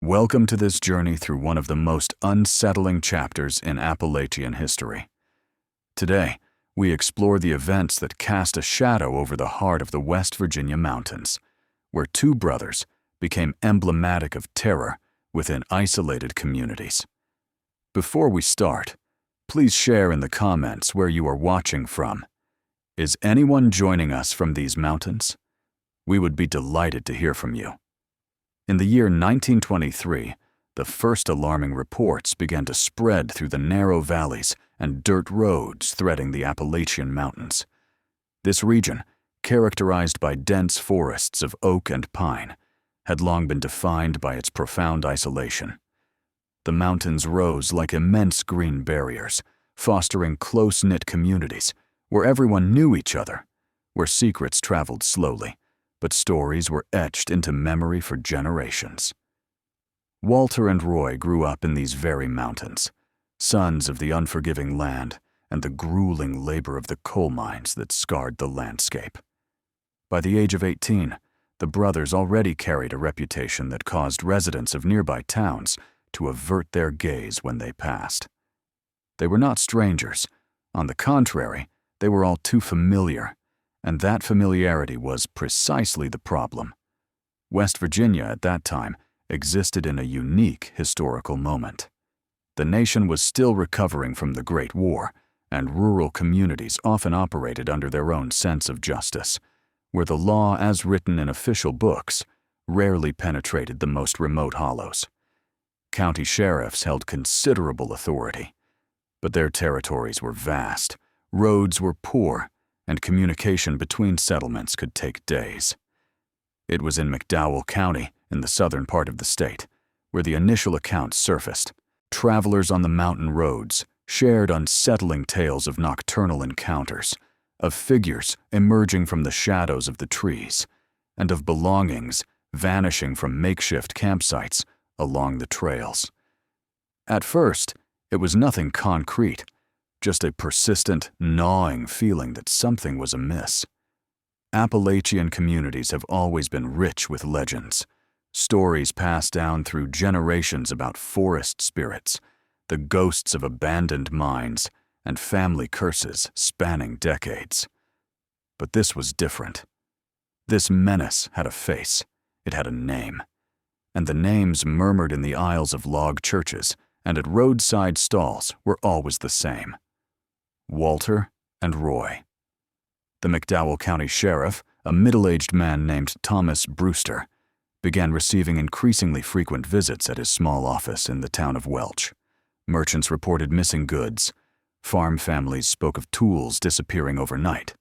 Welcome to this journey through one of the most unsettling chapters in Appalachian history. Today, we explore the events that cast a shadow over the heart of the West Virginia mountains, where two brothers became emblematic of terror within isolated communities. Before we start, please share in the comments where you are watching from. Is anyone joining us from these mountains? We would be delighted to hear from you. In the year 1923, the first alarming reports began to spread through the narrow valleys and dirt roads threading the Appalachian Mountains. This region, characterized by dense forests of oak and pine, had long been defined by its profound isolation. The mountains rose like immense green barriers, fostering close-knit communities where everyone knew each other, where secrets traveled slowly, but stories were etched into memory for generations. Walter and Roy grew up in these very mountains, sons of the unforgiving land and the grueling labor of the coal mines that scarred the landscape. By the age of 18, the brothers already carried a reputation that caused residents of nearby towns to avert their gaze when they passed. They were not strangers. On the contrary, they were all too familiar, and that familiarity was precisely the problem. West Virginia at that time existed in a unique historical moment. The nation was still recovering from the Great War, and rural communities often operated under their own sense of justice, where the law as written in official books rarely penetrated the most remote hollows. County sheriffs held considerable authority, but their territories were vast, roads were poor, and communication between settlements could take days. It was in McDowell County, in the southern part of the state, where the initial accounts surfaced. Travelers on the mountain roads shared unsettling tales of nocturnal encounters, of figures emerging from the shadows of the trees, and of belongings vanishing from makeshift campsites along the trails. At first, it was nothing concrete, just a persistent, gnawing feeling that something was amiss. Appalachian communities have always been rich with legends, stories passed down through generations about forest spirits, the ghosts of abandoned mines, and family curses spanning decades. But this was different. This menace had a face, it had a name, and the names murmured in the aisles of log churches and at roadside stalls were always the same: Walter and Roy. The McDowell County Sheriff, a middle-aged man named Thomas Brewster, began receiving increasingly frequent visits at his small office in the town of Welch. Merchants reported missing goods. Farm families spoke of tools disappearing overnight.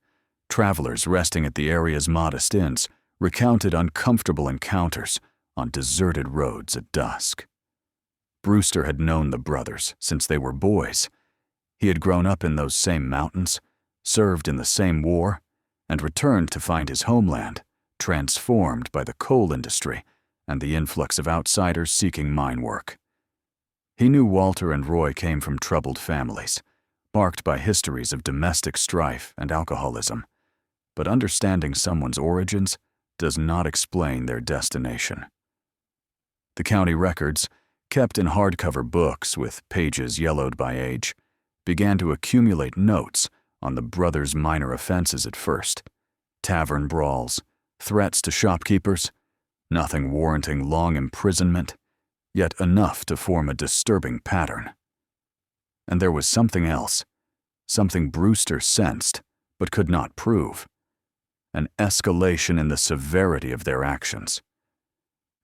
Travelers resting at the area's modest inns recounted uncomfortable encounters on deserted roads at dusk. Brewster had known the brothers since they were boys. He had grown up in those same mountains, served in the same war, and returned to find his homeland transformed by the coal industry and the influx of outsiders seeking mine work. He knew Walter and Roy came from troubled families, marked by histories of domestic strife and alcoholism, but understanding someone's origins does not explain their destination. The county records, kept in hardcover books with pages yellowed by age, began to accumulate notes on the brothers' minor offenses at first: tavern brawls, threats to shopkeepers, nothing warranting long imprisonment, yet enough to form a disturbing pattern. And there was something else, something Brewster sensed but could not prove: an escalation in the severity of their actions.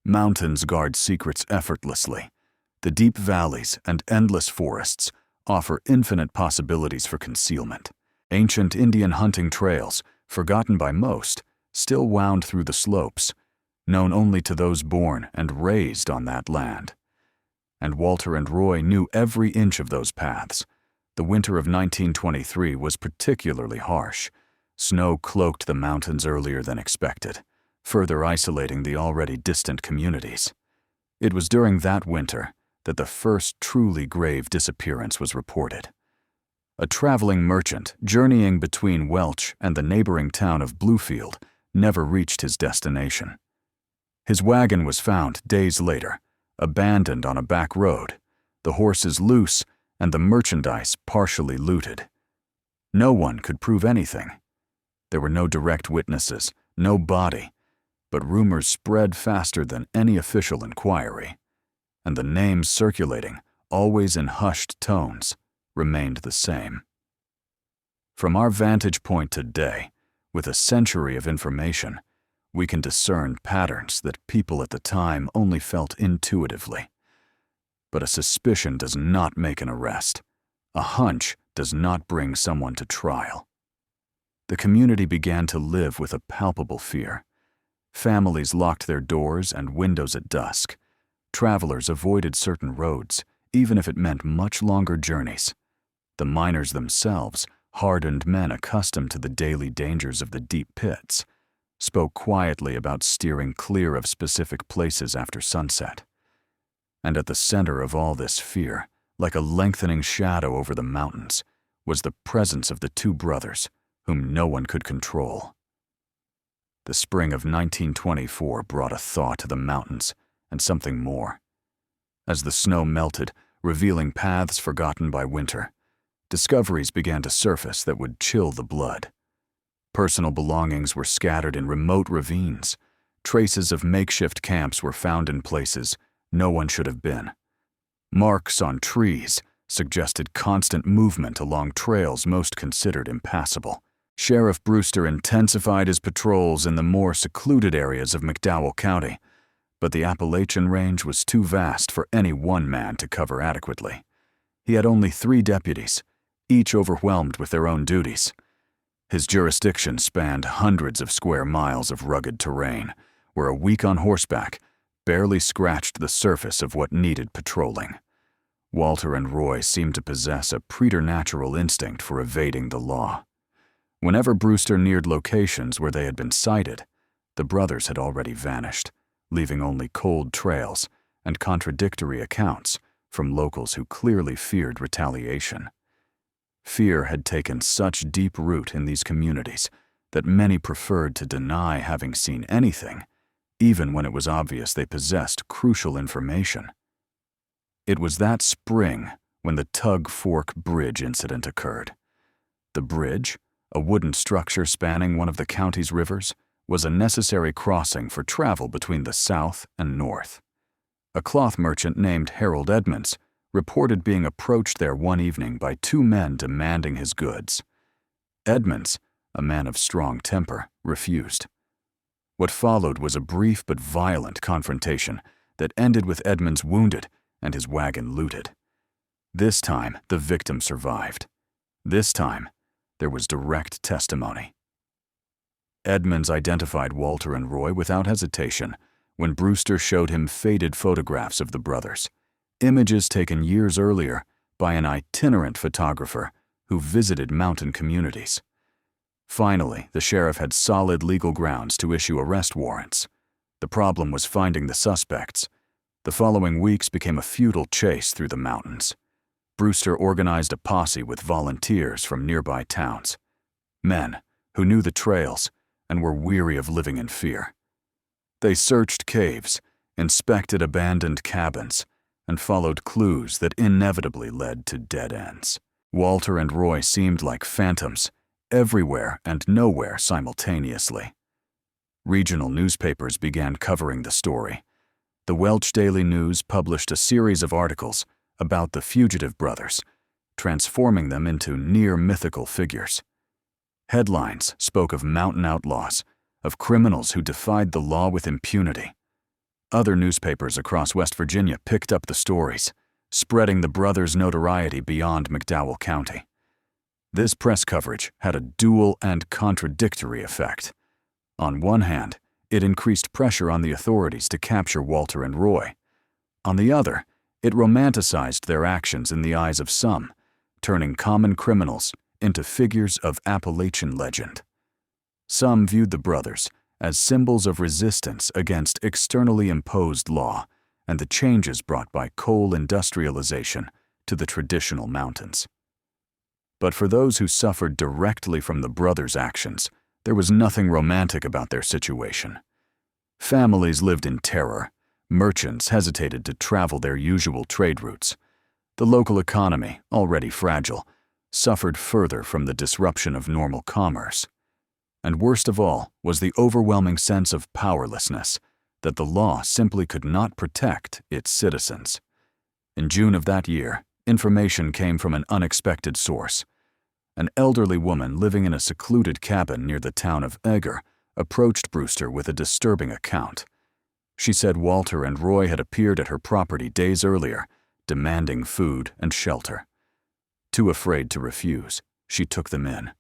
Mountains guard secrets effortlessly. The deep valleys and endless forests offer infinite possibilities for concealment. Ancient Indian hunting trails, forgotten by most, still wound through the slopes, known only to those born and raised on that land. And Walter and Roy knew every inch of those paths. The winter of 1923 was particularly harsh. Snow cloaked the mountains earlier than expected, further isolating the already distant communities. It was during that winter that the first truly grave disappearance was reported. A traveling merchant journeying between Welch and the neighboring town of Bluefield never reached his destination. His wagon was found days later, abandoned on a back road, the horses loose, and the merchandise partially looted. No one could prove anything. There were no direct witnesses, no body, but rumors spread faster than any official inquiry, and the names circulating, always in hushed tones, remained the same. From our vantage point today, with a century of information, we can discern patterns that people at the time only felt intuitively. But a suspicion does not make an arrest. A hunch does not bring someone to trial. The community began to live with a palpable fear. Families locked their doors and windows at dusk. Travelers avoided certain roads, even if it meant much longer journeys. The miners themselves, hardened men accustomed to the daily dangers of the deep pits, spoke quietly about steering clear of specific places after sunset. And at the center of all this fear, like a lengthening shadow over the mountains, was the presence of the two brothers, whom no one could control. The spring of 1924 brought a thaw to the mountains, and something more. As the snow melted, revealing paths forgotten by winter, discoveries began to surface that would chill the blood. Personal belongings were scattered in remote ravines. Traces of makeshift camps were found in places no one should have been. Marks on trees suggested constant movement along trails most considered impassable. Sheriff Brewster intensified his patrols in the more secluded areas of McDowell County, but the Appalachian range was too vast for any one man to cover adequately. He had only 3 deputies, each overwhelmed with their own duties. His jurisdiction spanned hundreds of square miles of rugged terrain, where a week on horseback barely scratched the surface of what needed patrolling. Walter and Roy seemed to possess a preternatural instinct for evading the law. Whenever Brewster neared locations where they had been sighted, the brothers had already vanished, leaving only cold trails and contradictory accounts from locals who clearly feared retaliation. Fear had taken such deep root in these communities that many preferred to deny having seen anything, even when it was obvious they possessed crucial information. It was that spring when the Tug Fork Bridge incident occurred. The bridge, a wooden structure spanning one of the county's rivers, was a necessary crossing for travel between the south and north. A cloth merchant named Harold Edmonds reported being approached there one evening by 2 men demanding his goods. Edmonds, a man of strong temper, refused. What followed was a brief but violent confrontation that ended with Edmonds wounded and his wagon looted. This time, the victim survived. This time, there was direct testimony. Edmonds identified Walter and Roy without hesitation when Brewster showed him faded photographs of the brothers, images taken years earlier by an itinerant photographer who visited mountain communities. Finally, the sheriff had solid legal grounds to issue arrest warrants. The problem was finding the suspects. The following weeks became a futile chase through the mountains. Brewster organized a posse with volunteers from nearby towns, men who knew the trails and were weary of living in fear. They searched caves, inspected abandoned cabins, and followed clues that inevitably led to dead ends. Walter and Roy seemed like phantoms, everywhere and nowhere simultaneously. Regional newspapers began covering the story. The Welch Daily News published a series of articles about the fugitive brothers, transforming them into near-mythical figures. Headlines spoke of mountain outlaws, of criminals who defied the law with impunity. Other newspapers across West Virginia picked up the stories, spreading the brothers' notoriety beyond McDowell County. This press coverage had a dual and contradictory effect. On one hand, it increased pressure on the authorities to capture Walter and Roy. On the other, it romanticized their actions in the eyes of some, turning common criminals into figures of Appalachian legend. Some viewed the brothers as symbols of resistance against externally imposed law and the changes brought by coal industrialization to the traditional mountains. But for those who suffered directly from the brothers' actions, there was nothing romantic about their situation. Families lived in terror, Merchants hesitated to travel their usual trade routes. The local economy, already fragile, suffered further from the disruption of normal commerce. And worst of all was the overwhelming sense of powerlessness, that the law simply could not protect its citizens. In June of that year, information came from an unexpected source. An elderly woman living in a secluded cabin near the town of Eger approached Brewster with a disturbing account. She said Walter and Roy had appeared at her property days earlier, demanding food and shelter. Too afraid to refuse, she took them in.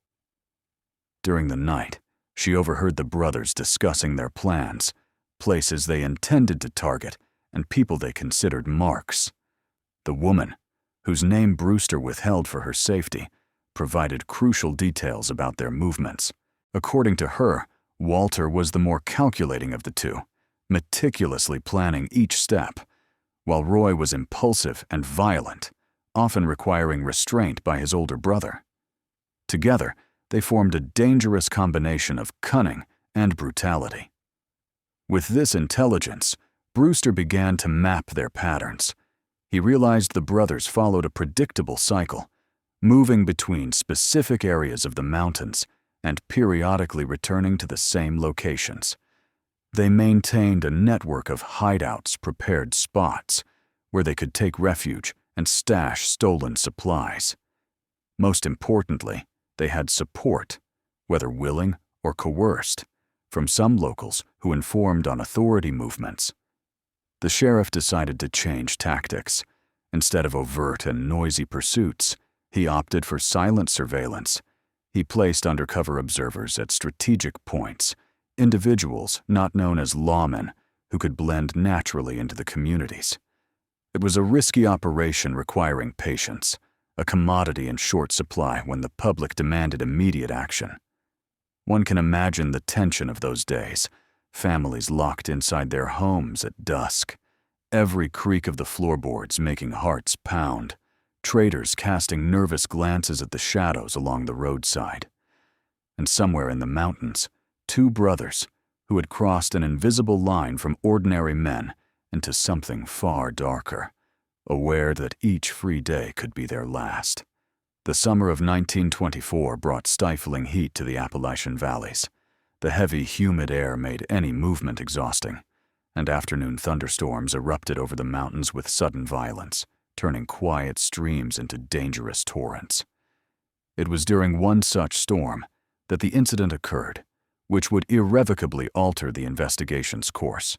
During the night, she overheard the brothers discussing their plans, places they intended to target, and people they considered marks. The woman, whose name Brewster withheld for her safety, provided crucial details about their movements. According to her, Walter was the more calculating of the two, meticulously planning each step, while Roy was impulsive and violent, often requiring restraint by his older brother. Together, they formed a dangerous combination of cunning and brutality. With this intelligence, Brewster began to map their patterns. He realized the brothers followed a predictable cycle, moving between specific areas of the mountains and periodically returning to the same locations. They maintained a network of hideouts, prepared spots, where they could take refuge and stash stolen supplies. Most importantly, they had support, whether willing or coerced, from some locals who informed on authority movements. The sheriff decided to change tactics. Instead of overt and noisy pursuits, he opted for silent surveillance. He placed undercover observers at strategic points, individuals not known as lawmen who could blend naturally into the communities. It was a risky operation requiring patience, a commodity in short supply when the public demanded immediate action. One can imagine the tension of those days, families locked inside their homes at dusk, every creak of the floorboards making hearts pound, traders casting nervous glances at the shadows along the roadside. And somewhere in the mountains, two brothers, who had crossed an invisible line from ordinary men into something far darker, aware that each free day could be their last. The summer of 1924 brought stifling heat to the Appalachian valleys. The heavy, humid air made any movement exhausting, and afternoon thunderstorms erupted over the mountains with sudden violence, turning quiet streams into dangerous torrents. It was during one such storm that the incident occurred, which would irrevocably alter the investigation's course.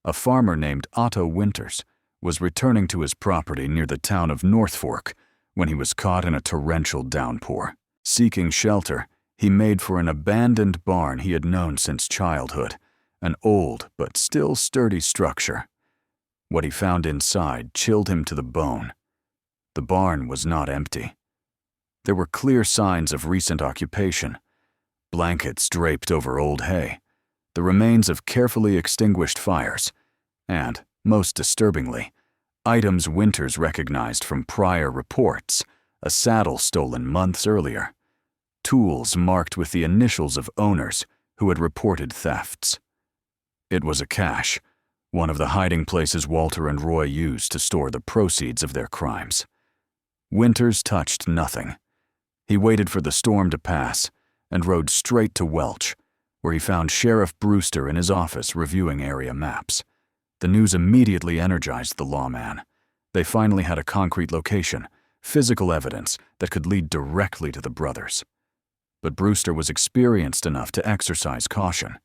A farmer named Otto Winters was returning to his property near the town of North Fork when he was caught in a torrential downpour. Seeking shelter, he made for an abandoned barn he had known since childhood, an old but still sturdy structure. What he found inside chilled him to the bone. The barn was not empty. There were clear signs of recent occupation. Blankets draped over old hay, the remains of carefully extinguished fires, and, most disturbingly, items Winters recognized from prior reports, a saddle stolen months earlier, tools marked with the initials of owners who had reported thefts. It was a cache, one of the hiding places Walter and Roy used to store the proceeds of their crimes. Winters touched nothing. He waited for the storm to pass and rode straight to Welch, where he found Sheriff Brewster in his office reviewing area maps. The news immediately energized the lawman. They finally had a concrete location, physical evidence that could lead directly to the brothers. But Brewster was experienced enough to exercise caution.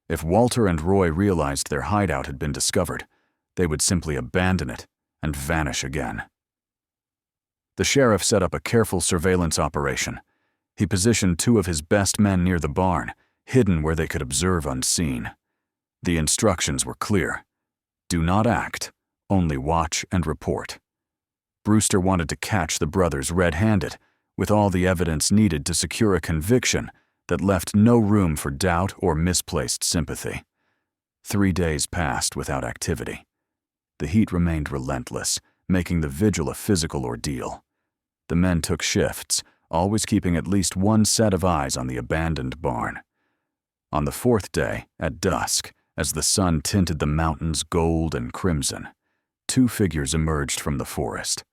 If Walter and Roy realized their hideout had been discovered, they would simply abandon it and vanish again. The sheriff set up a careful surveillance operation. He positioned two of his best men near the barn, hidden where they could observe unseen. The instructions were clear. Do not act, only watch and report. Brewster wanted to catch the brothers red-handed, with all the evidence needed to secure a conviction that left no room for doubt or misplaced sympathy. 3 days passed without activity. The heat remained relentless, making the vigil a physical ordeal. The men took shifts, always keeping at least one set of eyes on the abandoned barn. On the 4th day, at dusk, As the sun tinted the mountains gold and crimson, two figures emerged from the forest.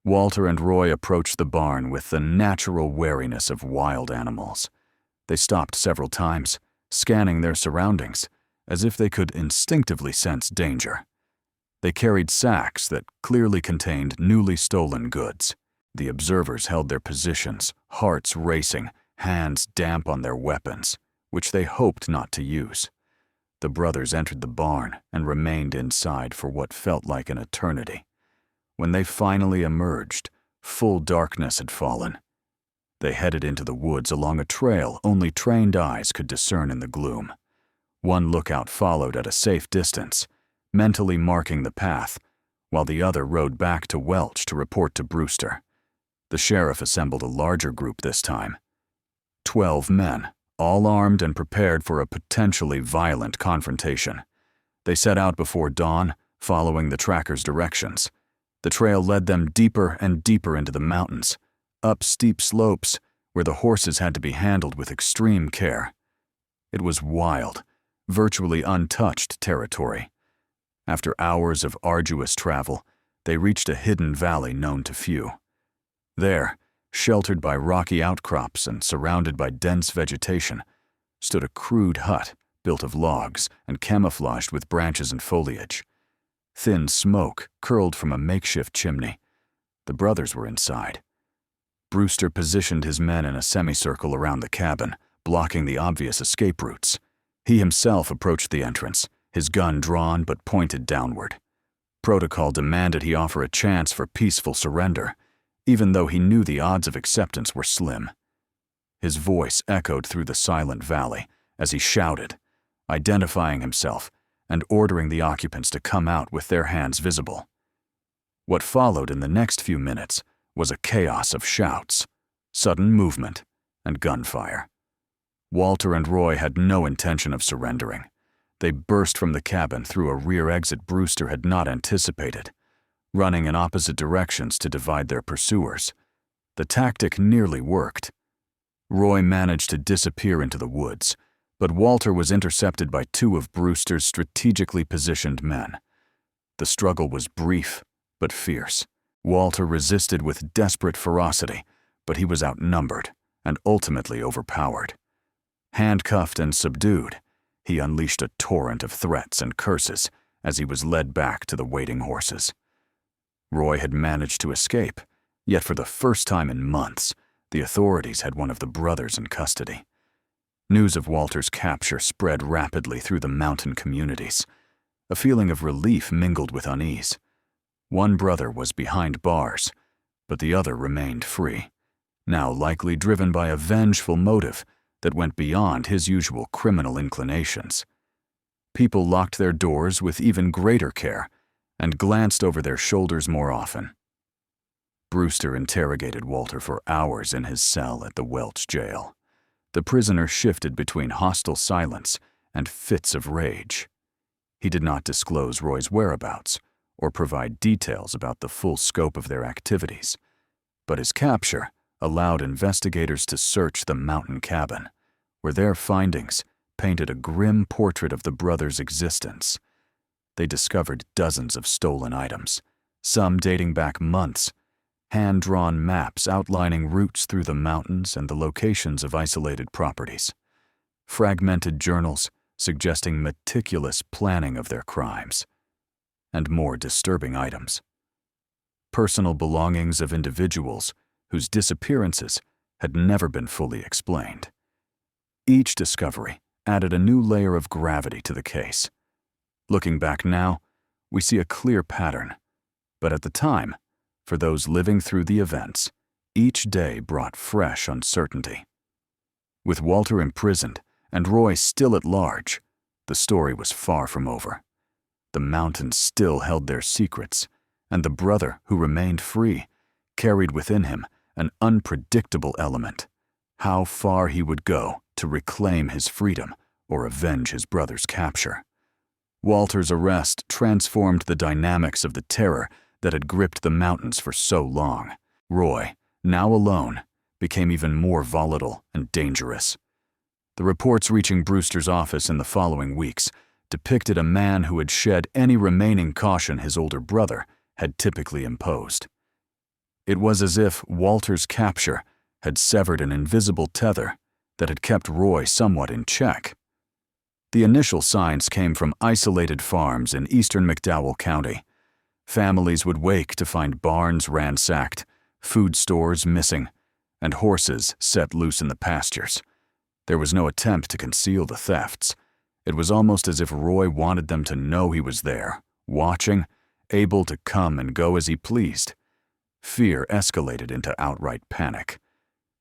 Walter and Roy approached the barn with the natural wariness of wild animals. They stopped several times, scanning their surroundings, as if they could instinctively sense danger. They carried sacks that clearly contained newly stolen goods. The observers held their positions, hearts racing, hands damp on their weapons, which they hoped not to use. The brothers entered the barn and remained inside for what felt like an eternity. When they finally emerged, full darkness had fallen. They headed into the woods along a trail only trained eyes could discern in the gloom. One lookout followed at a safe distance, mentally marking the path, while the other rode back to Welch to report to Brewster. The sheriff assembled a larger group this time. 12 men, all armed and prepared for a potentially violent confrontation. They set out before dawn, following the tracker's directions. The trail led them deeper and deeper into the mountains, up steep slopes where the horses had to be handled with extreme care. It was wild, virtually untouched territory. After hours of arduous travel, they reached a hidden valley known to few. There, sheltered by rocky outcrops and surrounded by dense vegetation, stood a crude hut built of logs and camouflaged with branches and foliage. Thin smoke curled from a makeshift chimney. The brothers were inside. Brewster positioned his men in a semicircle around the cabin, blocking the obvious escape routes. He himself approached the entrance, his gun drawn but pointed downward. Protocol demanded he offer a chance for peaceful surrender, even though he knew the odds of acceptance were slim. His voice echoed through the silent valley as he shouted, identifying himself and ordering the occupants to come out with their hands visible. What followed in the next few minutes was a chaos of shouts, sudden movement, and gunfire. Walter and Roy had no intention of surrendering. They burst from the cabin through a rear exit Brewster had not anticipated, running in opposite directions to divide their pursuers. The tactic nearly worked. Roy managed to disappear into the woods, but Walter was intercepted by two of Brewster's strategically positioned men. The struggle was brief but fierce. Walter resisted with desperate ferocity, but he was outnumbered and ultimately overpowered. Handcuffed and subdued, he unleashed a torrent of threats and curses as he was led back to the waiting horses. Roy had managed to escape, yet for the first time in months, the authorities had one of the brothers in custody. News of Walter's capture spread rapidly through the mountain communities. A feeling of relief mingled with unease. One brother was behind bars, but the other remained free, now likely driven by a vengeful motive that went beyond his usual criminal inclinations. People locked their doors with even greater care and glanced over their shoulders more often. Brewster interrogated Walter for hours in his cell at the Welch jail. The prisoner shifted between hostile silence and fits of rage. He did not disclose Roy's whereabouts or provide details about the full scope of their activities, but his capture allowed investigators to search the mountain cabin, where their findings painted a grim portrait of the brothers' existence. They discovered dozens of stolen items, some dating back months, hand-drawn maps outlining routes through the mountains and the locations of isolated properties, fragmented journals suggesting meticulous planning of their crimes, and more disturbing items. Personal belongings of individuals whose disappearances had never been fully explained. Each discovery added a new layer of gravity to the case. Looking back now, we see a clear pattern, but at the time, for those living through the events, each day brought fresh uncertainty. With Walter imprisoned and Roy still at large, the story was far from over. The mountains still held their secrets, and the brother who remained free carried within him an unpredictable element: how far he would go to reclaim his freedom or avenge his brother's capture. Walter's arrest transformed the dynamics of the terror that had gripped the mountains for so long. Roy, now alone, became even more volatile and dangerous. The reports reaching Brewster's office in the following weeks depicted a man who had shed any remaining caution his older brother had typically imposed. It was as if Walter's capture had severed an invisible tether that had kept Roy somewhat in check. The initial signs came from isolated farms in eastern McDowell County. Families would wake to find barns ransacked, food stores missing, and horses set loose in the pastures. There was no attempt to conceal the thefts. It was almost as if Roy wanted them to know he was there, watching, able to come and go as he pleased. Fear escalated into outright panic.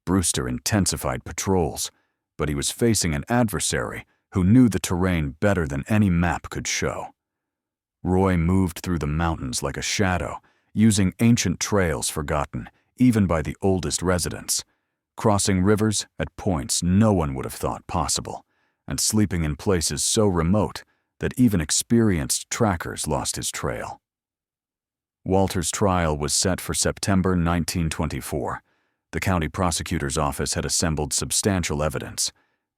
Brewster intensified patrols, but he was facing an adversary who knew the terrain better than any map could show. Roy moved through the mountains like a shadow, using ancient trails forgotten even by the oldest residents, crossing rivers at points no one would have thought possible, and sleeping in places so remote that even experienced trackers lost his trail. Walter's trial was set for September 1924. The county prosecutor's office had assembled substantial evidence,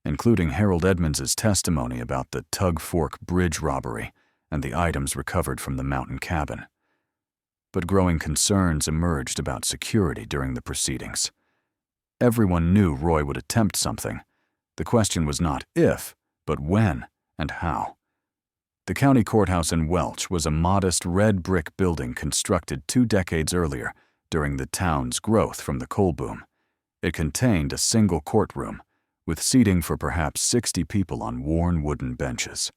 including Harold Edmonds's testimony about the Tug Fork Bridge robbery and the items recovered from the mountain cabin. But growing concerns emerged about security during the proceedings. Everyone knew Roy would attempt something. The question was not if, but when and how. The county courthouse in Welch was a modest red brick building constructed 2 decades earlier during the town's growth from the coal boom. It contained a single courtroom, with seating for perhaps 60 people on worn wooden benches.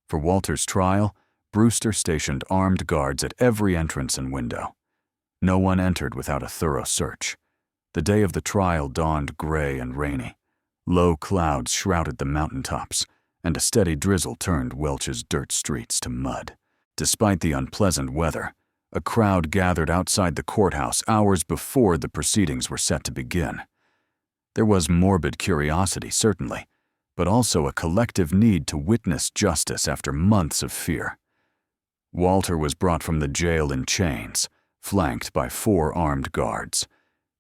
For Walter's trial, Brewster stationed armed guards at every entrance and window. No one entered without a thorough search. The day of the trial dawned gray and rainy. Low clouds shrouded the mountaintops, and a steady drizzle turned Welch's dirt streets to mud. Despite the unpleasant weather, a crowd gathered outside the courthouse hours before the proceedings were set to begin. There was morbid curiosity, certainly, but also a collective need to witness justice after months of fear. Walter was brought from the jail in chains, flanked by 4 armed guards.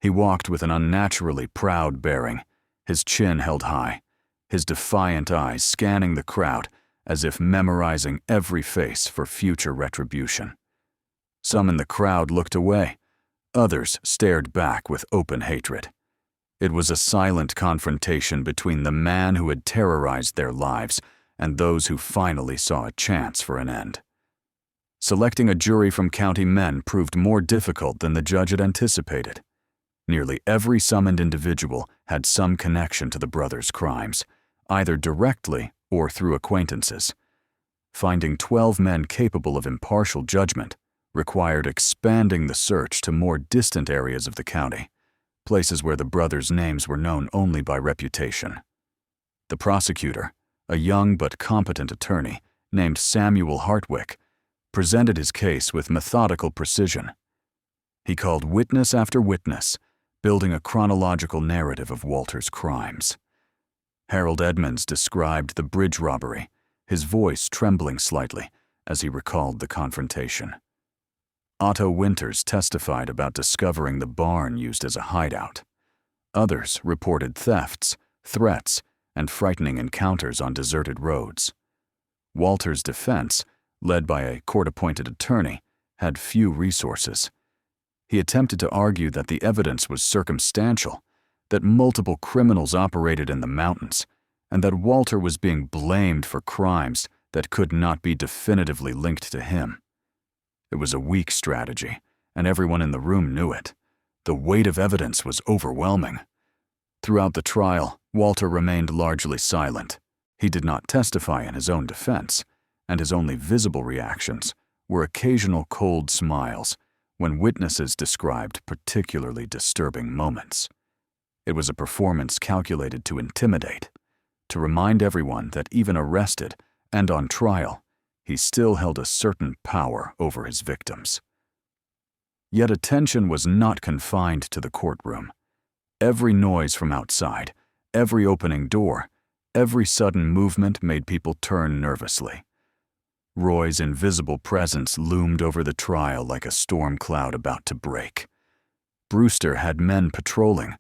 He walked with an unnaturally proud bearing, his chin held high, his defiant eyes scanning the crowd as if memorizing every face for future retribution. Some in the crowd looked away. Others stared back with open hatred. It was a silent confrontation between the man who had terrorized their lives and those who finally saw a chance for an end. Selecting a jury from county men proved more difficult than the judge had anticipated. Nearly every summoned individual had some connection to the brothers' crimes, either directly or through acquaintances. Finding 12 men capable of impartial judgment required expanding the search to more distant areas of the county, places where the brothers' names were known only by reputation. The prosecutor, a young but competent attorney named Samuel Hartwick, presented his case with methodical precision. He called witness after witness, building a chronological narrative of Walter's crimes. Harold Edmonds described the bridge robbery, his voice trembling slightly as he recalled the confrontation. Otto Winters testified about discovering the barn used as a hideout. Others reported thefts, threats, and frightening encounters on deserted roads. Walter's defense, led by a court-appointed attorney, had few resources. He attempted to argue that the evidence was circumstantial, that multiple criminals operated in the mountains, and that Walter was being blamed for crimes that could not be definitively linked to him. It was a weak strategy, and everyone in the room knew it. The weight of evidence was overwhelming. Throughout the trial, Walter remained largely silent. He did not testify in his own defense, and his only visible reactions were occasional cold smiles when witnesses described particularly disturbing moments. It was a performance calculated to intimidate, to remind everyone that even arrested and on trial, he still held a certain power over his victims. Yet attention was not confined to the courtroom. Every noise from outside, every opening door, every sudden movement made people turn nervously. Roy's invisible presence loomed over the trial like a storm cloud about to break. Brewster had men patrolling,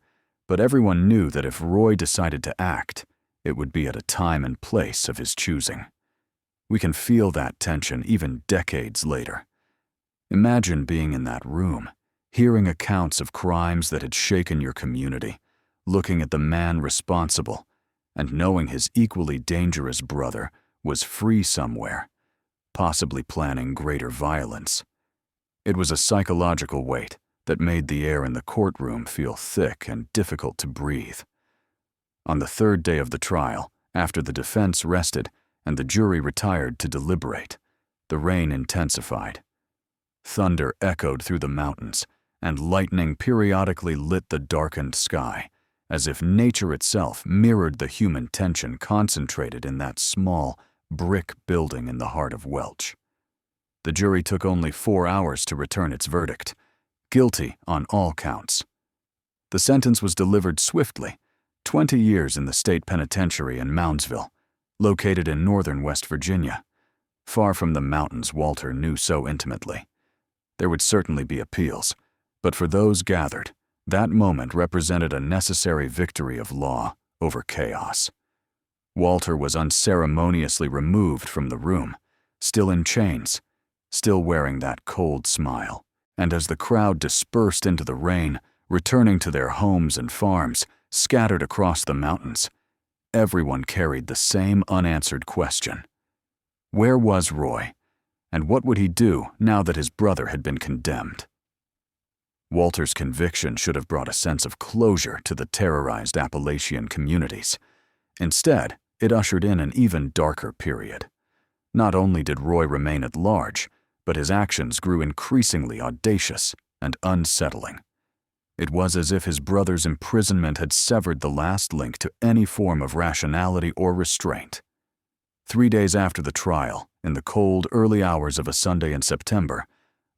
but everyone knew that if Roy decided to act, it would be at a time and place of his choosing. We can feel that tension even decades later. Imagine being in that room, hearing accounts of crimes that had shaken your community, looking at the man responsible, and knowing his equally dangerous brother was free somewhere, possibly planning greater violence. It was a psychological weight that made the air in the courtroom feel thick and difficult to breathe. On the third day of the trial, after the defense rested and the jury retired to deliberate, the rain intensified. Thunder echoed through the mountains, and lightning periodically lit the darkened sky, as if nature itself mirrored the human tension concentrated in that small, brick building in the heart of Welch. The jury took only 4 hours to return its verdict, guilty on all counts. The sentence was delivered swiftly, 20 years in the state penitentiary in Moundsville, located in northern West Virginia, far from the mountains Walter knew so intimately. There would certainly be appeals, but for those gathered, that moment represented a necessary victory of law over chaos. Walter was unceremoniously removed from the room, still in chains, still wearing that cold smile, and as the crowd dispersed into the rain, returning to their homes and farms, scattered across the mountains, everyone carried the same unanswered question. Where was Roy, and what would he do now that his brother had been condemned? Walter's conviction should have brought a sense of closure to the terrorized Appalachian communities. Instead, it ushered in an even darker period. Not only did Roy remain at large, but his actions grew increasingly audacious and unsettling. It was as if his brother's imprisonment had severed the last link to any form of rationality or restraint. 3 days after the trial, in the cold, early hours of a Sunday in September,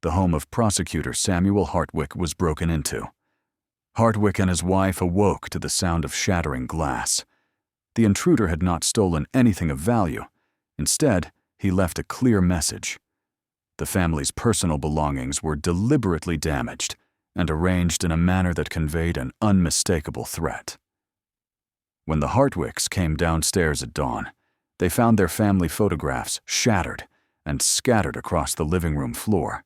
the home of prosecutor Samuel Hartwick was broken into. Hartwick and his wife awoke to the sound of shattering glass. The intruder had not stolen anything of value. Instead, he left a clear message. The family's personal belongings were deliberately damaged and arranged in a manner that conveyed an unmistakable threat. When the Hartwicks came downstairs at dawn, they found their family photographs shattered and scattered across the living room floor.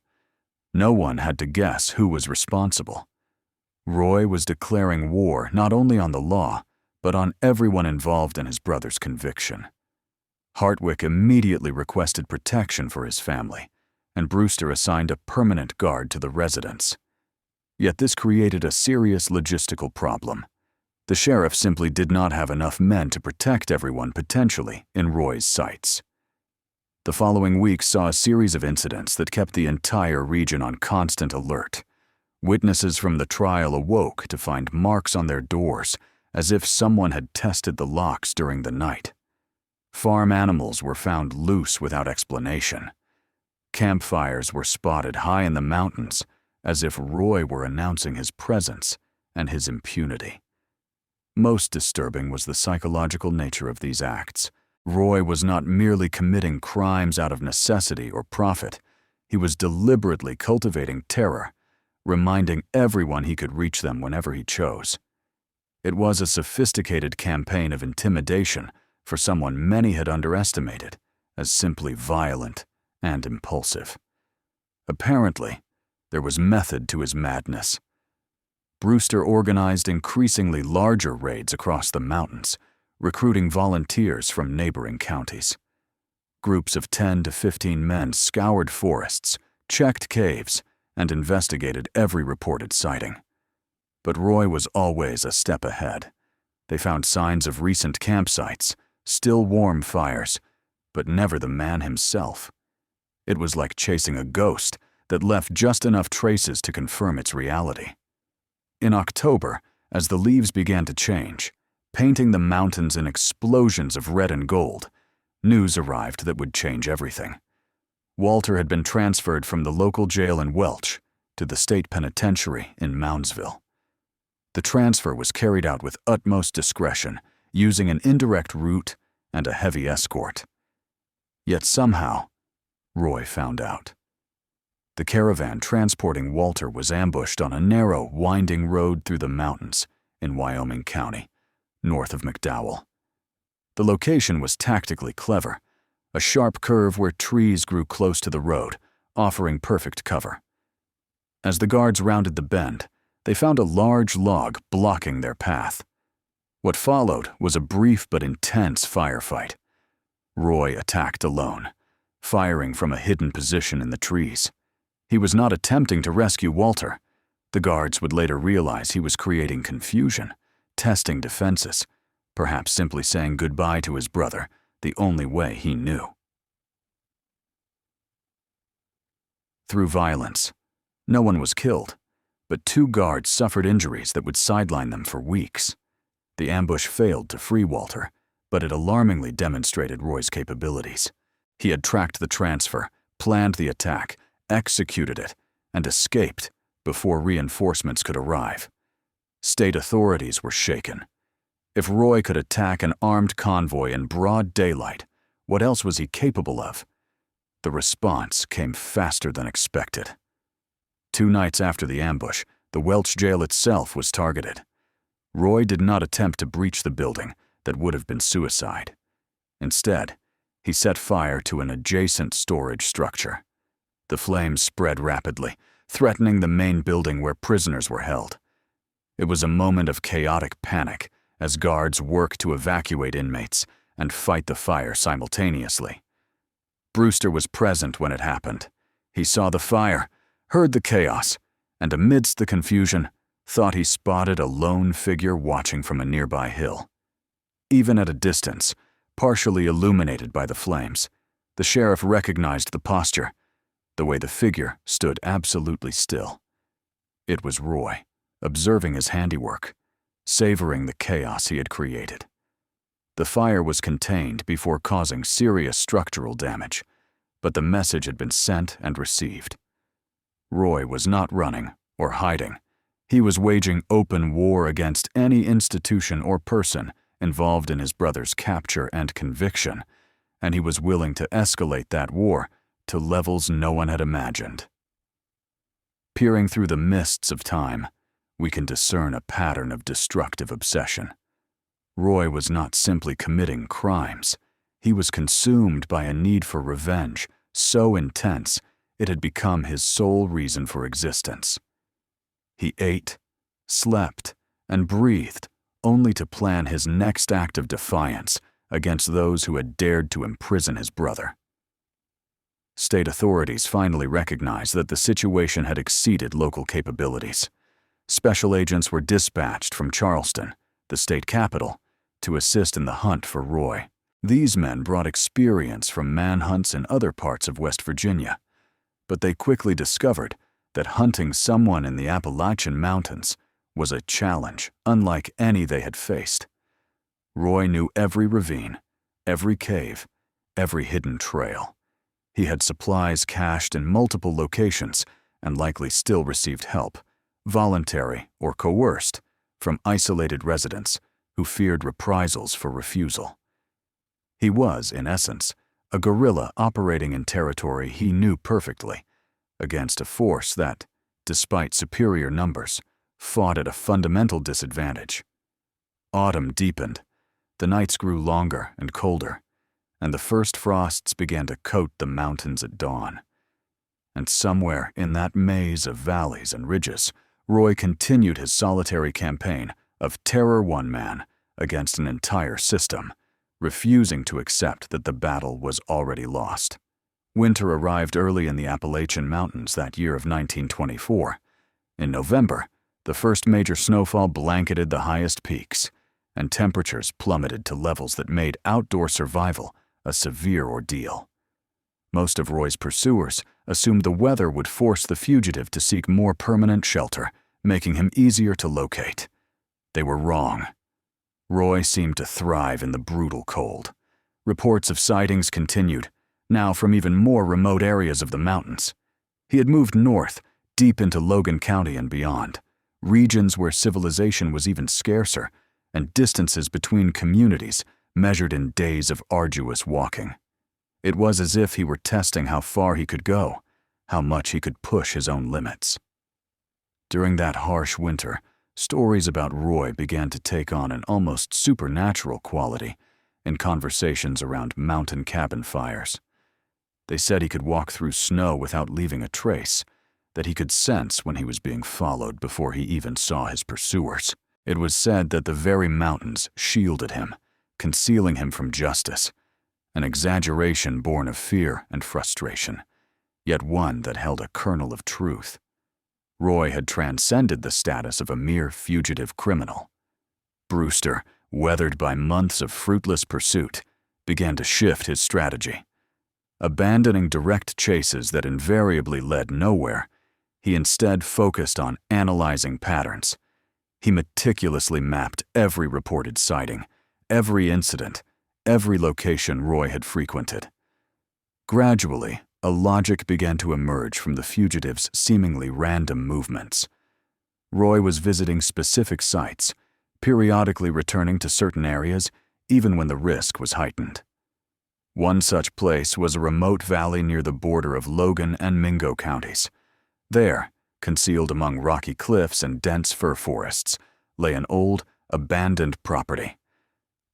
No one had to guess who was responsible. Roy was declaring war not only on the law, but on everyone involved in his brother's conviction. Hartwick immediately requested protection for his family, and Brewster assigned a permanent guard to the residence. Yet this created a serious logistical problem. The sheriff simply did not have enough men to protect everyone potentially in Roy's sights. The following week saw a series of incidents that kept the entire region on constant alert. Witnesses from the trial awoke to find marks on their doors, as if someone had tested the locks during the night. Farm animals were found loose without explanation. Campfires were spotted high in the mountains, as if Roy were announcing his presence and his impunity. Most disturbing was the psychological nature of these acts. Roy was not merely committing crimes out of necessity or profit. He was deliberately cultivating terror, reminding everyone he could reach them whenever he chose. It was a sophisticated campaign of intimidation for someone many had underestimated as simply violent and impulsive. Apparently, there was method to his madness. Brewster organized increasingly larger raids across the mountains, recruiting volunteers from neighboring counties. Groups of 10 to 15 men scoured forests, checked caves, and investigated every reported sighting. But Roy was always a step ahead. They found signs of recent campsites, still warm fires, but never the man himself. It was like chasing a ghost that left just enough traces to confirm its reality. In October, as the leaves began to change, painting the mountains in explosions of red and gold, news arrived that would change everything. Walter had been transferred from the local jail in Welch to the state penitentiary in Moundsville. The transfer was carried out with utmost discretion, using an indirect route and a heavy escort. Yet somehow, Roy found out. The caravan transporting Walter was ambushed on a narrow, winding road through the mountains in Wyoming County, north of McDowell. The location was tactically clever, a sharp curve where trees grew close to the road, offering perfect cover. As the guards rounded the bend, they found a large log blocking their path. What followed was a brief but intense firefight. Roy attacked alone, firing from a hidden position in the trees. He was not attempting to rescue Walter. The guards would later realize he was creating confusion, testing defenses, perhaps simply saying goodbye to his brother the only way he knew. Through violence, no one was killed, but 2 guards suffered injuries that would sideline them for weeks. The ambush failed to free Walter, but it alarmingly demonstrated Roy's capabilities. He had tracked the transfer, planned the attack, executed it, and escaped before reinforcements could arrive. State authorities were shaken. If Roy could attack an armed convoy in broad daylight, what else was he capable of? The response came faster than expected. 2 nights after the ambush, the Welch jail itself was targeted. Roy did not attempt to breach the building that would have been suicide. Instead, he set fire to an adjacent storage structure. The flames spread rapidly, threatening the main building where prisoners were held. It was a moment of chaotic panic as guards worked to evacuate inmates and fight the fire simultaneously. Brewster was present when it happened. He saw the fire, heard the chaos, and amidst the confusion, thought he spotted a lone figure watching from a nearby hill. Even at a distance, partially illuminated by the flames, the sheriff recognized the posture, the way the figure stood absolutely still. It was Roy, observing his handiwork, savoring the chaos he had created. The fire was contained before causing serious structural damage, but the message had been sent and received. Roy was not running or hiding. He was waging open war against any institution or person involved in his brother's capture and conviction, and he was willing to escalate that war to levels no one had imagined. Peering through the mists of time, we can discern a pattern of destructive obsession. Roy was not simply committing crimes. He was consumed by a need for revenge so intense it had become his sole reason for existence. He ate, slept, and breathed only to plan his next act of defiance against those who had dared to imprison his brother. State authorities finally recognized that the situation had exceeded local capabilities. Special agents were dispatched from Charleston, the state capital, to assist in the hunt for Roy. These men brought experience from manhunts in other parts of West Virginia, but they quickly discovered that hunting someone in the Appalachian Mountains was a challenge unlike any they had faced. Roy knew every ravine, every cave, every hidden trail. He had supplies cached in multiple locations and likely still received help, voluntary or coerced, from isolated residents who feared reprisals for refusal. He was, in essence, a guerrilla operating in territory he knew perfectly, against a force that, despite superior numbers, fought at a fundamental disadvantage. Autumn deepened, the nights grew longer and colder, and the first frosts began to coat the mountains at dawn. And somewhere in that maze of valleys and ridges, Roy continued his solitary campaign of terror one man against an entire system, refusing to accept that the battle was already lost. Winter arrived early in the Appalachian Mountains that year of 1924. In November, the first major snowfall blanketed the highest peaks, and temperatures plummeted to levels that made outdoor survival a severe ordeal. Most of Roy's pursuers assumed the weather would force the fugitive to seek more permanent shelter, making him easier to locate. They were wrong. Roy seemed to thrive in the brutal cold. Reports of sightings continued, now from even more remote areas of the mountains. He had moved north, deep into Logan County and beyond, regions where civilization was even scarcer, and distances between communities measured in days of arduous walking. It was as if he were testing how far he could go, how much he could push his own limits. During that harsh winter, stories about Roy began to take on an almost supernatural quality, in conversations around mountain cabin fires. They said he could walk through snow without leaving a trace, that he could sense when he was being followed before he even saw his pursuers. It was said that the very mountains shielded him, concealing him from justice, an exaggeration born of fear and frustration, yet one that held a kernel of truth. Roy had transcended the status of a mere fugitive criminal. Brewster, weathered by months of fruitless pursuit, began to shift his strategy. Abandoning direct chases that invariably led nowhere, he instead focused on analyzing patterns. He meticulously mapped every reported sighting, every incident, every location Roy had frequented. Gradually, a logic began to emerge from the fugitives' seemingly random movements. Roy was visiting specific sites, periodically returning to certain areas, even when the risk was heightened. One such place was a remote valley near the border of Logan and Mingo counties. There, concealed among rocky cliffs and dense fir forests, lay an old, abandoned property.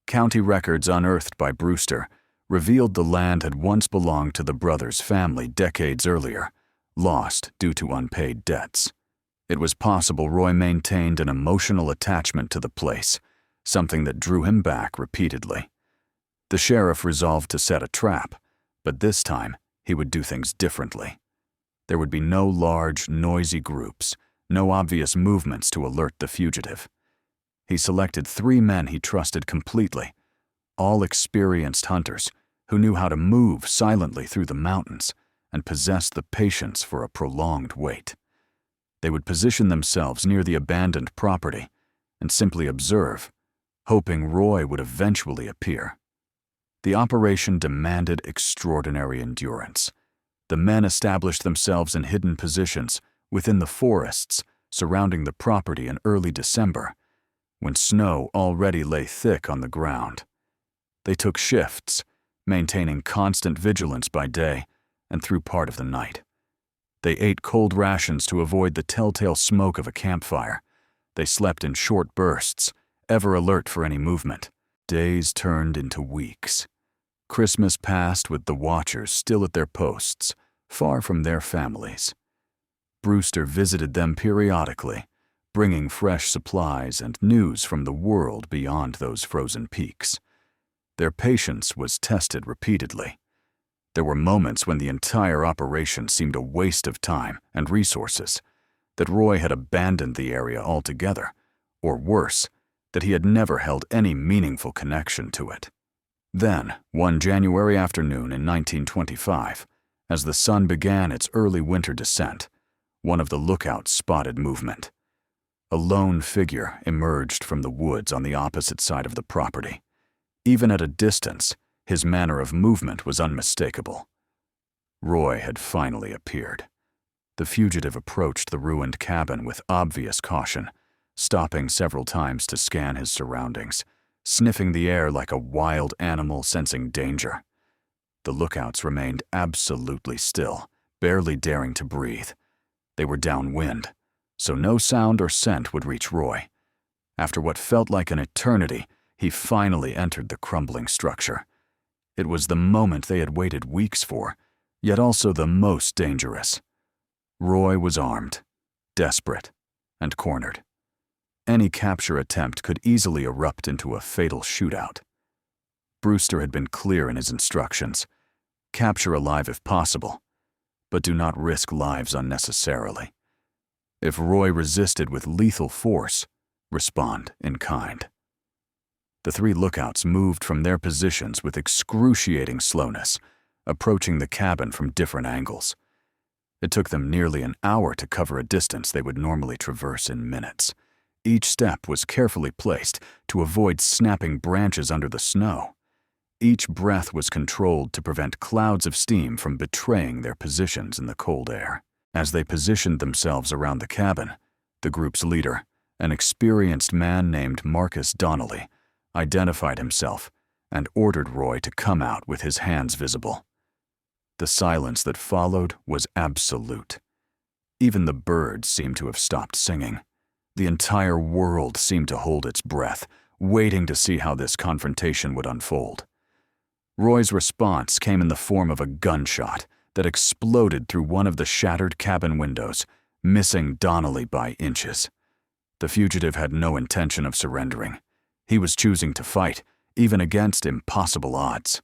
County records unearthed by Brewster revealed the land had once belonged to the brothers' family decades earlier, lost due to unpaid debts. It was possible Roy maintained an emotional attachment to the place, something that drew him back repeatedly. The sheriff resolved to set a trap, but this time he would do things differently. There would be no large, noisy groups, no obvious movements to alert the fugitive. He selected 3 men he trusted completely, all experienced hunters who knew how to move silently through the mountains and possessed the patience for a prolonged wait. They would position themselves near the abandoned property and simply observe, hoping Roy would eventually appear. The operation demanded extraordinary endurance. The men established themselves in hidden positions within the forests surrounding the property in early December, when snow already lay thick on the ground. They took shifts, maintaining constant vigilance by day and through part of the night. They ate cold rations to avoid the telltale smoke of a campfire. They slept in short bursts, ever alert for any movement. Days turned into weeks. Christmas passed with the watchers still at their posts, far from their families. Brewster visited them periodically, bringing fresh supplies and news from the world beyond those frozen peaks. Their patience was tested repeatedly. There were moments when the entire operation seemed a waste of time and resources, that Roy had abandoned the area altogether, or worse, that he had never held any meaningful connection to it. Then, one January afternoon in 1925, as the sun began its early winter descent, one of the lookouts spotted movement. A lone figure emerged from the woods on the opposite side of the property. Even at a distance, his manner of movement was unmistakable. Roy had finally appeared. The fugitive approached the ruined cabin with obvious caution, stopping several times to scan his surroundings, sniffing the air like a wild animal sensing danger. The lookouts remained absolutely still, barely daring to breathe. They were downwind, so no sound or scent would reach Roy. After what felt like an eternity, he finally entered the crumbling structure. It was the moment they had waited weeks for, yet also the most dangerous. Roy was armed, desperate, and cornered. Any capture attempt could easily erupt into a fatal shootout. Brewster had been clear in his instructions. Capture alive if possible, but do not risk lives unnecessarily. If Roy resisted with lethal force, respond in kind. The 3 lookouts moved from their positions with excruciating slowness, approaching the cabin from different angles. It took them nearly an hour to cover a distance they would normally traverse in minutes. Each step was carefully placed to avoid snapping branches under the snow. Each breath was controlled to prevent clouds of steam from betraying their positions in the cold air. As they positioned themselves around the cabin, the group's leader, an experienced man named Marcus Donnelly, identified himself and ordered Roy to come out with his hands visible. The silence that followed was absolute. Even the birds seemed to have stopped singing. The entire world seemed to hold its breath, waiting to see how this confrontation would unfold. Roy's response came in the form of a gunshot that exploded through one of the shattered cabin windows, missing Donnelly by inches. The fugitive had no intention of surrendering. He was choosing to fight, even against impossible odds.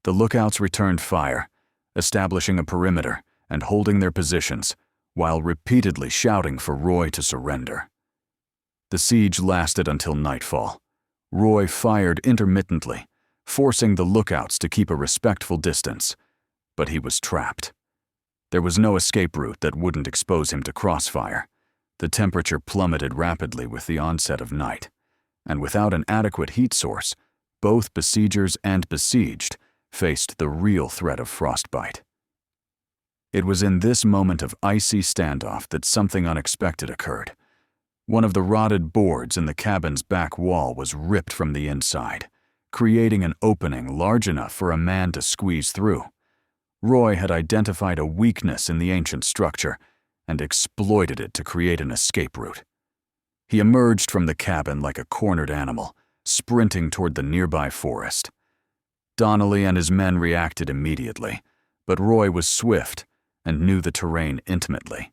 The lookouts returned fire, establishing a perimeter and holding their positions, while repeatedly shouting for Roy to surrender. The siege lasted until nightfall. Roy fired intermittently, forcing the lookouts to keep a respectful distance, but he was trapped. There was no escape route that wouldn't expose him to crossfire. The temperature plummeted rapidly with the onset of night, and without an adequate heat source, both besiegers and besieged faced the real threat of frostbite. It was in this moment of icy standoff that something unexpected occurred. One of the rotted boards in the cabin's back wall was ripped from the inside, creating an opening large enough for a man to squeeze through. Roy had identified a weakness in the ancient structure and exploited it to create an escape route. He emerged from the cabin like a cornered animal, sprinting toward the nearby forest. Donnelly and his men reacted immediately, but Roy was swift and knew the terrain intimately.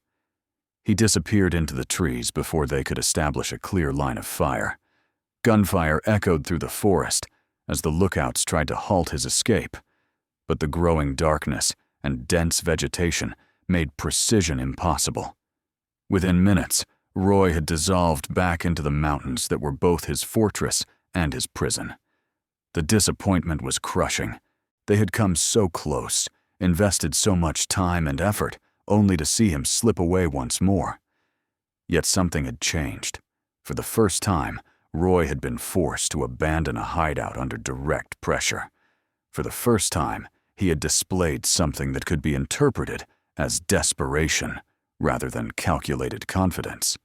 He disappeared into the trees before they could establish a clear line of fire. Gunfire echoed through the forest as the lookouts tried to halt his escape, but the growing darkness and dense vegetation made precision impossible. Within minutes, Roy had dissolved back into the mountains that were both his fortress and his prison. The disappointment was crushing. They had come so close, invested so much time and effort, only to see him slip away once more. Yet something had changed. For the first time, Roy had been forced to abandon a hideout under direct pressure. For the first time, he had displayed something that could be interpreted as desperation rather than calculated confidence.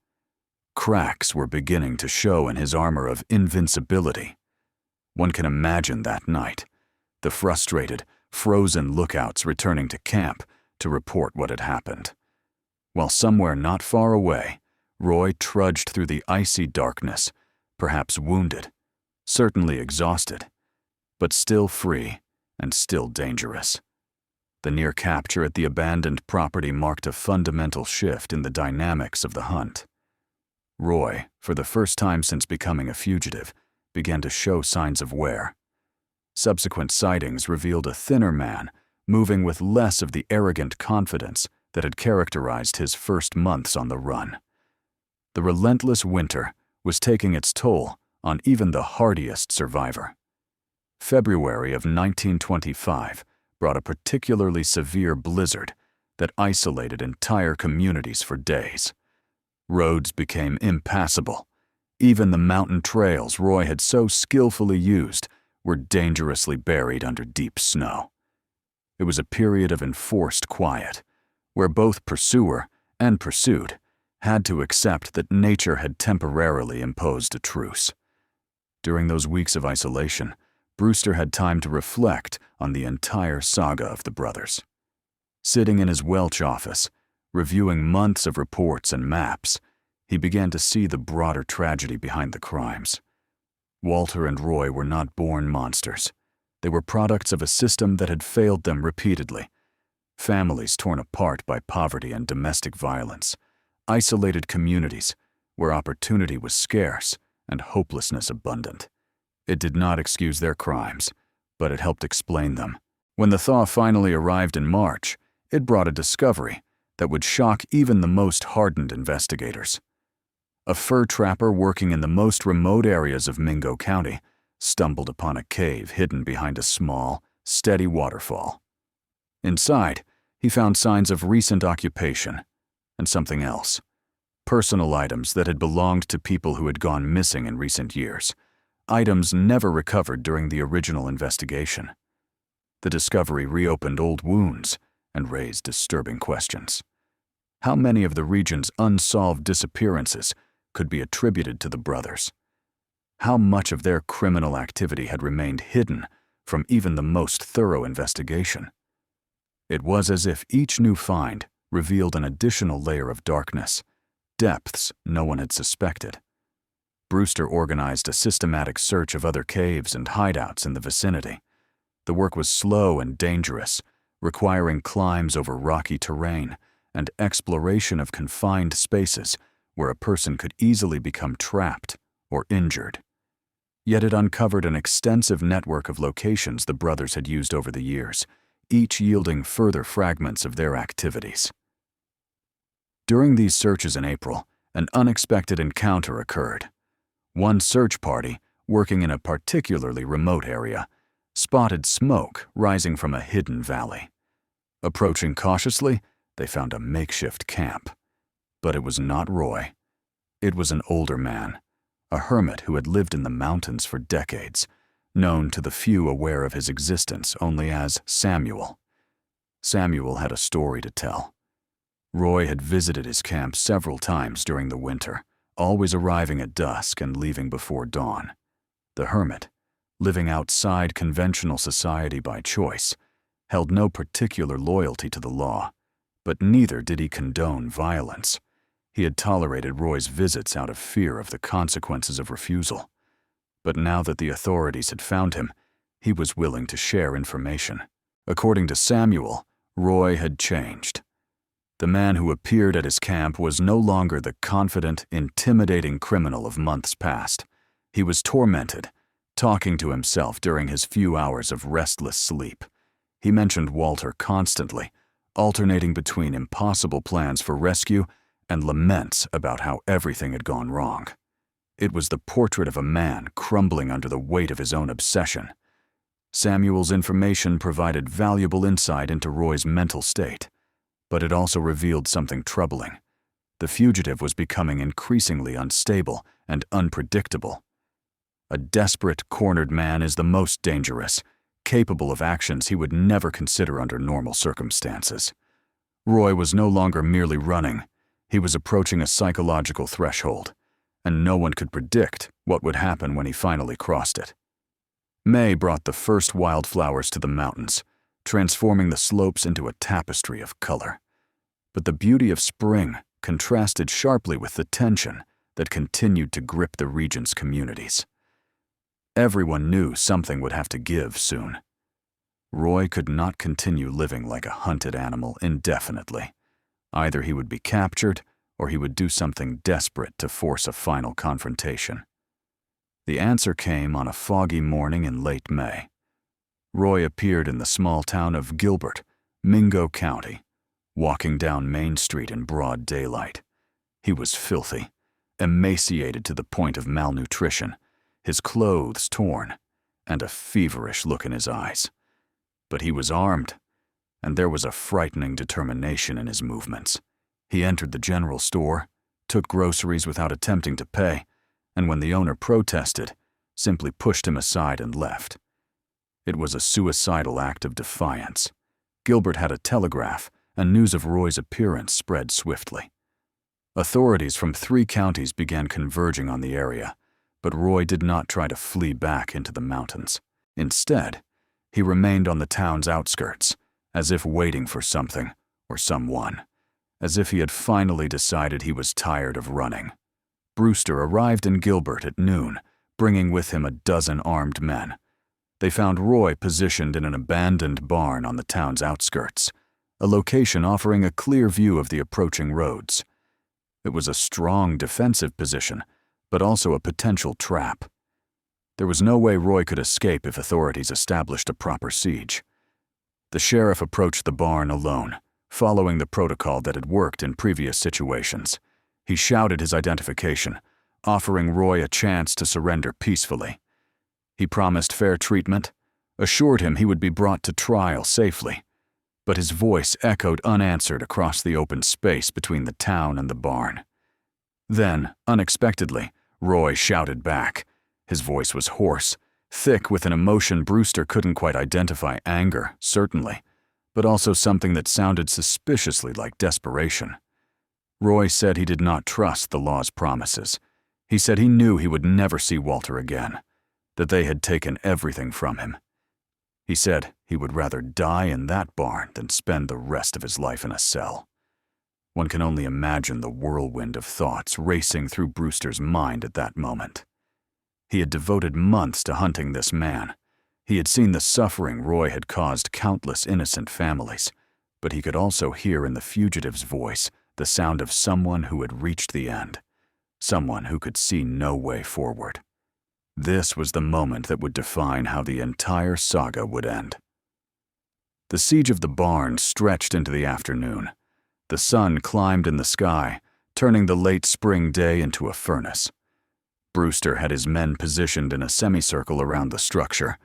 Cracks were beginning to show in his armor of invincibility. One can imagine that night, the frustrated, frozen lookouts returning to camp to report what had happened. While somewhere not far away, Roy trudged through the icy darkness, perhaps wounded, certainly exhausted, but still free and still dangerous. The near capture at the abandoned property marked a fundamental shift in the dynamics of the hunt. Roy, for the first time since becoming a fugitive, began to show signs of wear. Subsequent sightings revealed a thinner man, moving with less of the arrogant confidence that had characterized his first months on the run. The relentless winter was taking its toll on even the hardiest survivor. February of 1925 brought a particularly severe blizzard that isolated entire communities for days. Roads became impassable. Even the mountain trails Roy had so skillfully used were dangerously buried under deep snow. It was a period of enforced quiet, where both pursuer and pursued had to accept that nature had temporarily imposed a truce. During those weeks of isolation, Brewster had time to reflect on the entire saga of the brothers. Sitting in his Welch office, reviewing months of reports and maps, he began to see the broader tragedy behind the crimes. Walter and Roy were not born monsters. They were products of a system that had failed them repeatedly. Families torn apart by poverty and domestic violence, isolated communities where opportunity was scarce and hopelessness abundant. It did not excuse their crimes, but it helped explain them. When the thaw finally arrived in March, it brought a discovery that would shock even the most hardened investigators. A fur trapper working in the most remote areas of Mingo County stumbled upon a cave hidden behind a small, steady waterfall. Inside, he found signs of recent occupation and something else. Personal items that had belonged to people who had gone missing in recent years. Items never recovered during the original investigation. The discovery reopened old wounds and raised disturbing questions. How many of the region's unsolved disappearances could be attributed to the brothers? How much of their criminal activity had remained hidden from even the most thorough investigation? It was as if each new find revealed an additional layer of darkness, depths no one had suspected. Brewster organized a systematic search of other caves and hideouts in the vicinity. The work was slow and dangerous, requiring climbs over rocky terrain and exploration of confined spaces where a person could easily become trapped or injured. Yet it uncovered an extensive network of locations the brothers had used over the years, each yielding further fragments of their activities. During these searches in April, an unexpected encounter occurred. One search party, working in a particularly remote area, spotted smoke rising from a hidden valley. Approaching cautiously, they found a makeshift camp. But it was not Roy. It was an older man, a hermit who had lived in the mountains for decades, known to the few aware of his existence only as Samuel. Samuel had a story to tell. Roy had visited his camp several times during the winter, always arriving at dusk and leaving before dawn. The hermit, living outside conventional society by choice, held no particular loyalty to the law, but neither did he condone violence. He had tolerated Roy's visits out of fear of the consequences of refusal. But now that the authorities had found him, he was willing to share information. According to Samuel, Roy had changed. The man who appeared at his camp was no longer the confident, intimidating criminal of months past. He was tormented, talking to himself during his few hours of restless sleep. He mentioned Walter constantly, alternating between impossible plans for rescue and laments about how everything had gone wrong. It was the portrait of a man crumbling under the weight of his own obsession. Samuel's information provided valuable insight into Roy's mental state, but it also revealed something troubling. The fugitive was becoming increasingly unstable and unpredictable. A desperate, cornered man is the most dangerous, capable of actions he would never consider under normal circumstances. Roy was no longer merely running. He was approaching a psychological threshold, and no one could predict what would happen when he finally crossed it. May brought the first wildflowers to the mountains, transforming the slopes into a tapestry of color. But the beauty of spring contrasted sharply with the tension that continued to grip the region's communities. Everyone knew something would have to give soon. Roy could not continue living like a hunted animal indefinitely. Either he would be captured, or he would do something desperate to force a final confrontation. The answer came on a foggy morning in late May. Roy appeared in the small town of Gilbert, Mingo County, walking down Main Street in broad daylight. He was filthy, emaciated to the point of malnutrition, his clothes torn, and a feverish look in his eyes. But he was armed, and there was a frightening determination in his movements. He entered the general store, took groceries without attempting to pay, and when the owner protested, simply pushed him aside and left. It was a suicidal act of defiance. Gilbert had a telegraph, and news of Roy's appearance spread swiftly. Authorities from 3 counties began converging on the area, but Roy did not try to flee back into the mountains. Instead, he remained on the town's outskirts, as if waiting for something or someone, as if he had finally decided he was tired of running. Brewster arrived in Gilbert at noon, bringing with him a dozen armed men. They found Roy positioned in an abandoned barn on the town's outskirts, a location offering a clear view of the approaching roads. It was a strong defensive position, but also a potential trap. There was no way Roy could escape if authorities established a proper siege. The sheriff approached the barn alone, following the protocol that had worked in previous situations. He shouted his identification, offering Roy a chance to surrender peacefully. He promised fair treatment, assured him he would be brought to trial safely, but his voice echoed unanswered across the open space between the town and the barn. Then, unexpectedly, Roy shouted back. His voice was hoarse, thick with an emotion Brewster couldn't quite identify. Anger, certainly, but also something that sounded suspiciously like desperation. Roy said he did not trust the law's promises. He said he knew he would never see Walter again, that they had taken everything from him. He said he would rather die in that barn than spend the rest of his life in a cell. One can only imagine the whirlwind of thoughts racing through Brewster's mind at that moment. He had devoted months to hunting this man. He had seen the suffering Roy had caused countless innocent families, but he could also hear in the fugitive's voice the sound of someone who had reached the end, someone who could see no way forward. This was the moment that would define how the entire saga would end. The siege of the barn stretched into the afternoon. The sun climbed in the sky, turning the late spring day into a furnace. Brewster had his men positioned in a semicircle around the structure,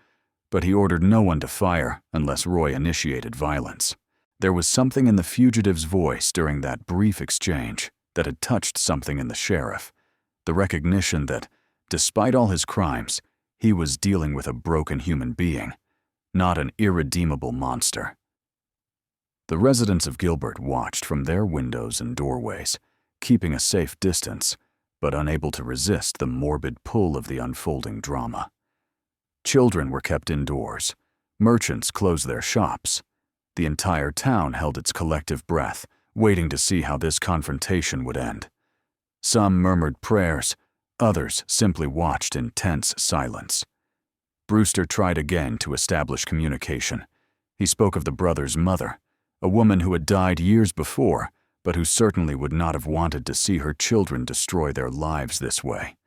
but he ordered no one to fire unless Roy initiated violence. There was something in the fugitive's voice during that brief exchange that had touched something in the sheriff, the recognition that, despite all his crimes, he was dealing with a broken human being, not an irredeemable monster. The residents of Gilbert watched from their windows and doorways, keeping a safe distance, but unable to resist the morbid pull of the unfolding drama. Children were kept indoors. Merchants closed their shops. The entire town held its collective breath, waiting to see how this confrontation would end. Some murmured prayers, others simply watched in tense silence. Brewster tried again to establish communication. He spoke of the brother's mother, a woman who had died years before, but who certainly would not have wanted to see her children destroy their lives this way.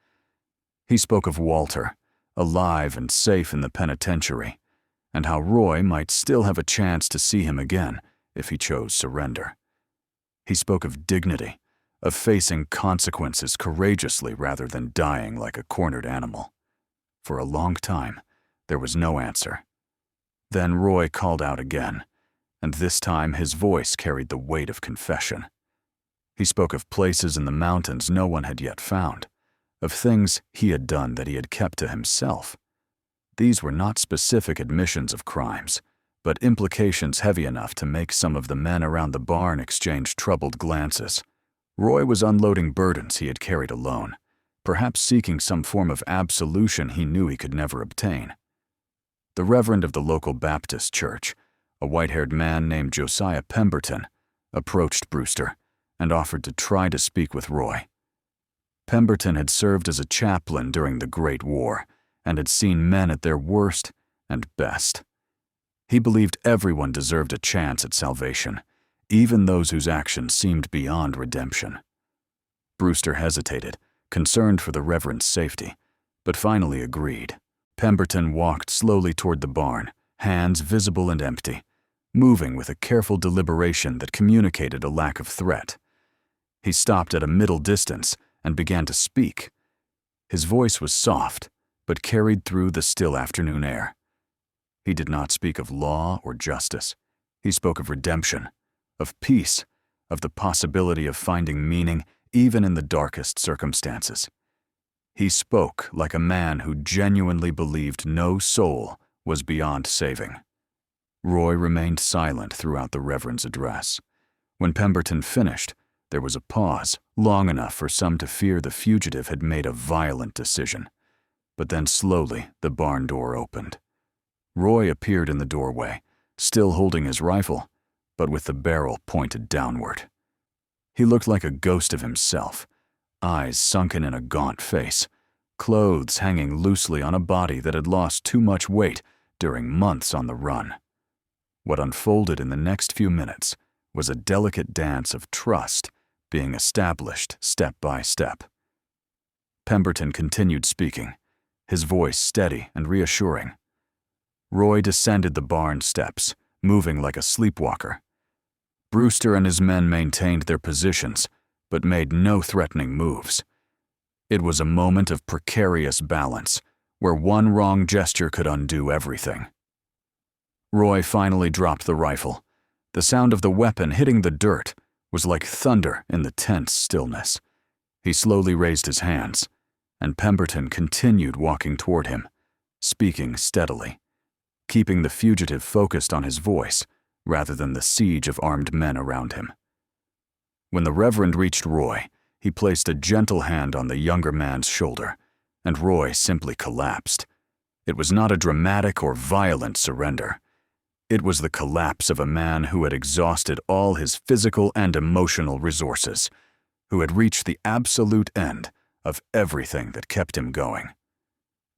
He spoke of Walter, alive and safe in the penitentiary, and how Roy might still have a chance to see him again if he chose surrender. He spoke of dignity, of facing consequences courageously rather than dying like a cornered animal. For a long time, there was no answer. Then Roy called out again, and this time his voice carried the weight of confession. He spoke of places in the mountains no one had yet found, of things he had done that he had kept to himself. These were not specific admissions of crimes, but implications heavy enough to make some of the men around the barn exchange troubled glances. Roy was unloading burdens he had carried alone, perhaps seeking some form of absolution he knew he could never obtain. The reverend of the local Baptist church, a white-haired man named Josiah Pemberton, approached Brewster and offered to try to speak with Roy. Pemberton had served as a chaplain during the Great War and had seen men at their worst and best. He believed everyone deserved a chance at salvation, even those whose actions seemed beyond redemption. Brewster hesitated, concerned for the reverend's safety, but finally agreed. Pemberton walked slowly toward the barn, hands visible and empty, moving with a careful deliberation that communicated a lack of threat. He stopped at a middle distance and began to speak. His voice was soft, but carried through the still afternoon air. He did not speak of law or justice. He spoke of redemption, of peace, of the possibility of finding meaning even in the darkest circumstances. He spoke like a man who genuinely believed no soul was beyond saving. Roy remained silent throughout the reverend's address. When Pemberton finished, there was a pause, long enough for some to fear the fugitive had made a violent decision. But then slowly the barn door opened. Roy appeared in the doorway, still holding his rifle, but with the barrel pointed downward. He looked like a ghost of himself, eyes sunken in a gaunt face, clothes hanging loosely on a body that had lost too much weight during months on the run. What unfolded in the next few minutes was a delicate dance of trust being established step by step. Pemberton continued speaking, his voice steady and reassuring. Roy descended the barn steps, moving like a sleepwalker. Brewster and his men maintained their positions, but made no threatening moves. It was a moment of precarious balance, where one wrong gesture could undo everything. Roy finally dropped the rifle. The sound of the weapon hitting the dirt was like thunder in the tense stillness. He slowly raised his hands, and Pemberton continued walking toward him, speaking steadily, keeping the fugitive focused on his voice rather than the siege of armed men around him. When the Reverend reached Roy, he placed a gentle hand on the younger man's shoulder, and Roy simply collapsed. It was not a dramatic or violent surrender. It was the collapse of a man who had exhausted all his physical and emotional resources, who had reached the absolute end of everything that kept him going.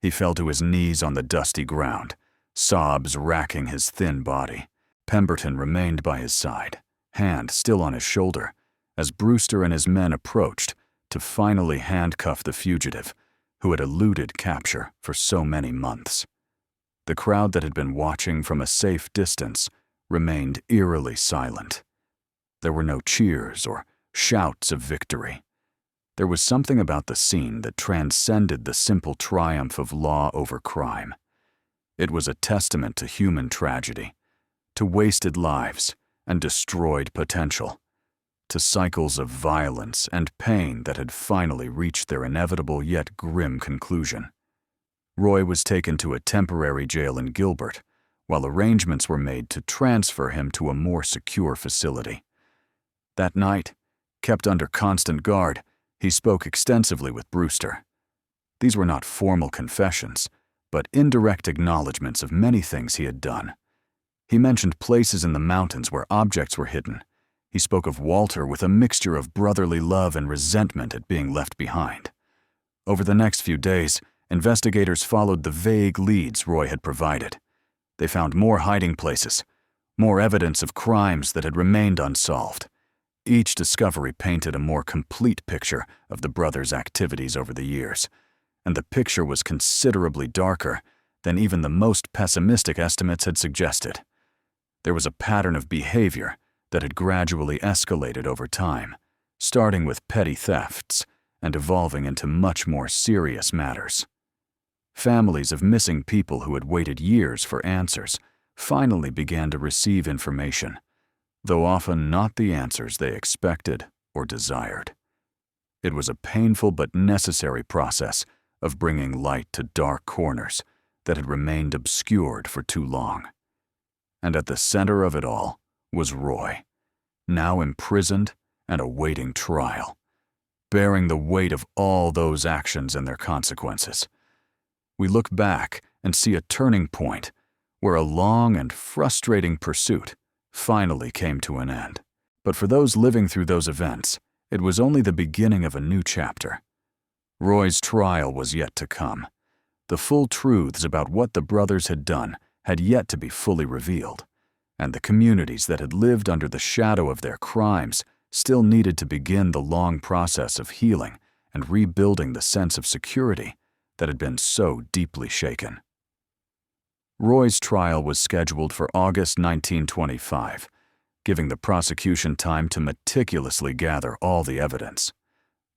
He fell to his knees on the dusty ground, sobs racking his thin body. Pemberton remained by his side, hand still on his shoulder, as Brewster and his men approached to finally handcuff the fugitive who had eluded capture for so many months. The crowd that had been watching from a safe distance remained eerily silent. There were no cheers or shouts of victory. There was something about the scene that transcended the simple triumph of law over crime. It was a testament to human tragedy, to wasted lives and destroyed potential, to cycles of violence and pain that had finally reached their inevitable yet grim conclusion. Roy was taken to a temporary jail in Gilbert, while arrangements were made to transfer him to a more secure facility. That night, kept under constant guard, he spoke extensively with Brewster. These were not formal confessions, but indirect acknowledgments of many things he had done. He mentioned places in the mountains where objects were hidden. He spoke of Walter with a mixture of brotherly love and resentment at being left behind. Over the next few days, investigators followed the vague leads Roy had provided. They found more hiding places, more evidence of crimes that had remained unsolved. Each discovery painted a more complete picture of the brothers' activities over the years, and the picture was considerably darker than even the most pessimistic estimates had suggested. There was a pattern of behavior that had gradually escalated over time, starting with petty thefts and evolving into much more serious matters. Families of missing people who had waited years for answers finally began to receive information, though often not the answers they expected or desired. It was a painful but necessary process of bringing light to dark corners that had remained obscured for too long. And at the center of it all was Roy, now imprisoned and awaiting trial, bearing the weight of all those actions and their consequences. We look back and see a turning point where a long and frustrating pursuit finally came to an end. But for those living through those events, it was only the beginning of a new chapter. Roy's trial was yet to come. The full truths about what the brothers had done had yet to be fully revealed, and the communities that had lived under the shadow of their crimes still needed to begin the long process of healing and rebuilding the sense of security that had been so deeply shaken. Roy's trial was scheduled for August 1925, giving the prosecution time to meticulously gather all the evidence.